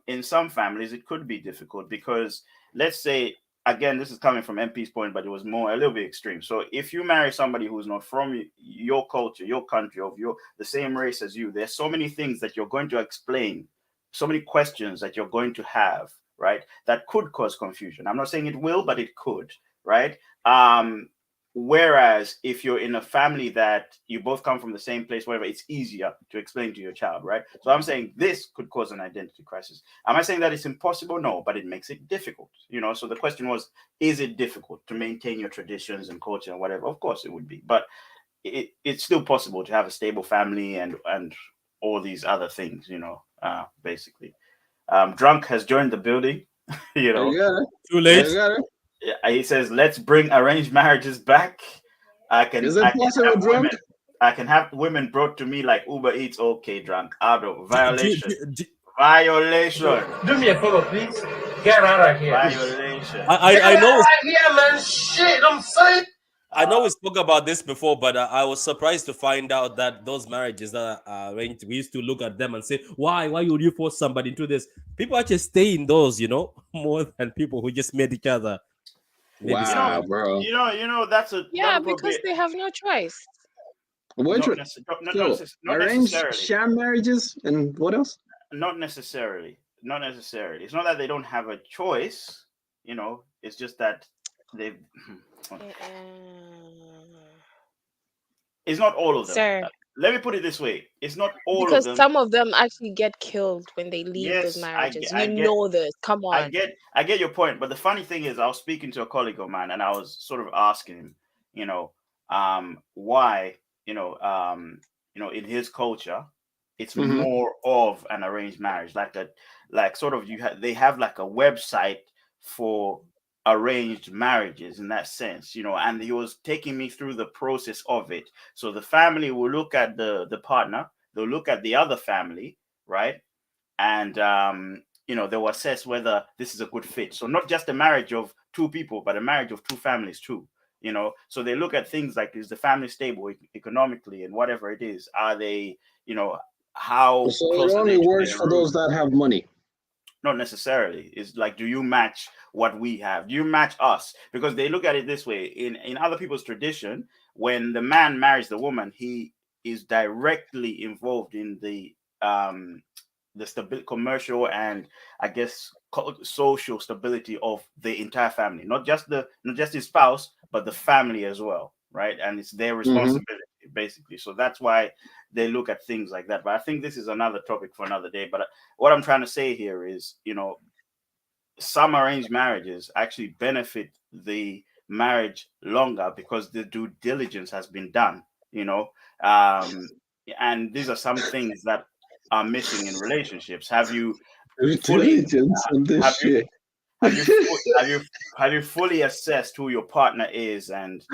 in some families it could be difficult because, let's say, again, this is coming from MP's point, but it was more a little bit extreme. So if you marry somebody who's not from your culture, your country, of the same race as you, there's so many things that you're going to explain, so many questions that you're going to have, right, that could cause confusion. I'm not saying it will, but it could, right? um Whereas if you're in a family that you both come from the same place, whatever, it's easier to explain to your child, right? So I'm saying this could cause an identity crisis. Am I saying that it's impossible? No, but it makes it difficult. So the question was, is it difficult to maintain your traditions and culture and whatever? Of course it would be, but it's still possible to have a stable family and all these other things, basically. Drunk has joined the building. you I know, got it. Too I late. got it. he says, "Let's bring arranged marriages back. I can Is it I can possible, have drunk? women. I can have women brought to me like Uber Eats. Okay, drunk. Out of Do, do, violation. do, do, Violation. Do me a favor, please. Get out of here. Violation. Get I know out of here, man. Shit, I'm saying. I know we spoke about this before, but I was surprised to find out that those marriages that are arranged, we used to look at them and say, why would you force somebody into this? People actually stay in those, more than people who just met each other. Maybe You know, Wow, bro. that Yeah, would because probably they have no choice. Which one? So not arranged necessarily. sham marriages and what else? Not necessarily. Not necessarily. It's not that they don't have a choice. It's just that they. It's not all of them. Sir, Let me put it this way: it's not all of because them. some of them actually get killed when they leave those Yes, marriages. I You get, know this. Come on. I get your point. But the funny thing is, I was speaking to a colleague of mine, and I was sort of asking him, why, in his culture, it's Mm-hmm. more of an arranged marriage, like sort of they have like a website for arranged marriages in that sense, and he was taking me through the process of it. So the family will look at the partner, they'll look at the other family, right? And they'll assess whether this is a good fit. So not just a marriage of two people, but a marriage of two families too. So they look at things like, is the family stable economically, and whatever it is, are they, how So it close are only they to works their for those roots? that have money. Not necessarily. It's like, do you match what we have? Do you match us? Because they look at it this way: in other people's tradition, when the man marries the woman, he is directly involved in the commercial and, I guess, social stability of the entire family, not just his spouse, but the family as well, right? And it's their Mm-hmm. responsibility, basically. So that's why they look at things like that. But I think this is another topic for another day. But what I'm trying to say here is, some arranged marriages actually benefit the marriage longer because the due diligence has been done, you know. Um, and these are some things that are missing in relationships. Have you Due fully diligence on this have you shit. have you fu- have you fully assessed who your partner is, and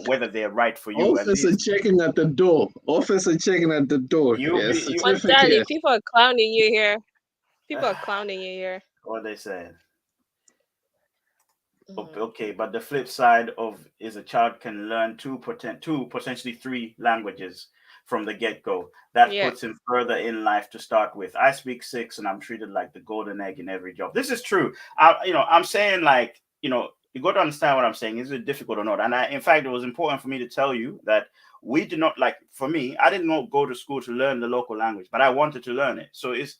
whether they're right for you? And Officer these checking at the door. Officer checking at the door. you be Yes, you But Charlie, certificate. people are clowning you here. People are clowning you here. what they say. Mm. Okay, but the flip side of is a child can learn two, potentially three languages from the get-go. That Yeah. puts him further in life to start with. I speak six, and I'm treated like the golden egg in every job. This is true. I'm saying, like, you got to understand what I'm saying. Is it difficult or not? And in fact, it was important for me to tell you that we did not, like, for me, I did not go to school to learn the local language, but I wanted to learn it. So it's,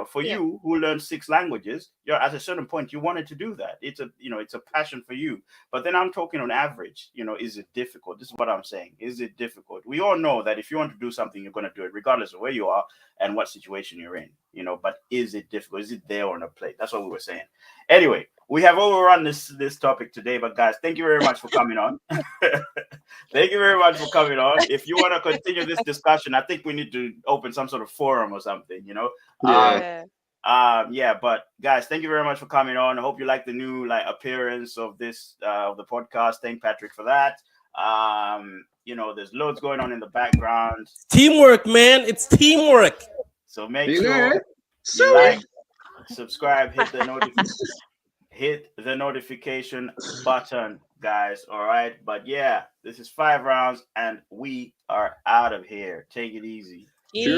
for Yeah. you who learned six languages, you're at a certain point you wanted to do that. It's a passion for you. But then I'm talking on average. Is it difficult? This is what I'm saying. Is it difficult? We all know that if you want to do something, you're going to do it regardless of where you are and what situation you're in. But is it difficult? Is it there on a plate? That's what we were saying. Anyway, we have overrun this topic today, but guys, thank you very much for coming on. Thank you very much for coming on. If you want to continue this discussion, I think we need to open some sort of forum or something. Yeah. Yeah. Yeah, but guys, thank you very much for coming on. I hope you like the new appearance of this of the podcast. Thank Patrick for that. There's loads going on in the background, Teamwork, man. It's teamwork. so make You got sure it? you Sorry. like, subscribe, hit the notification button, guys. All right, but yeah, this is 5 rounds, and we are out of here. Take it easy. Yeah.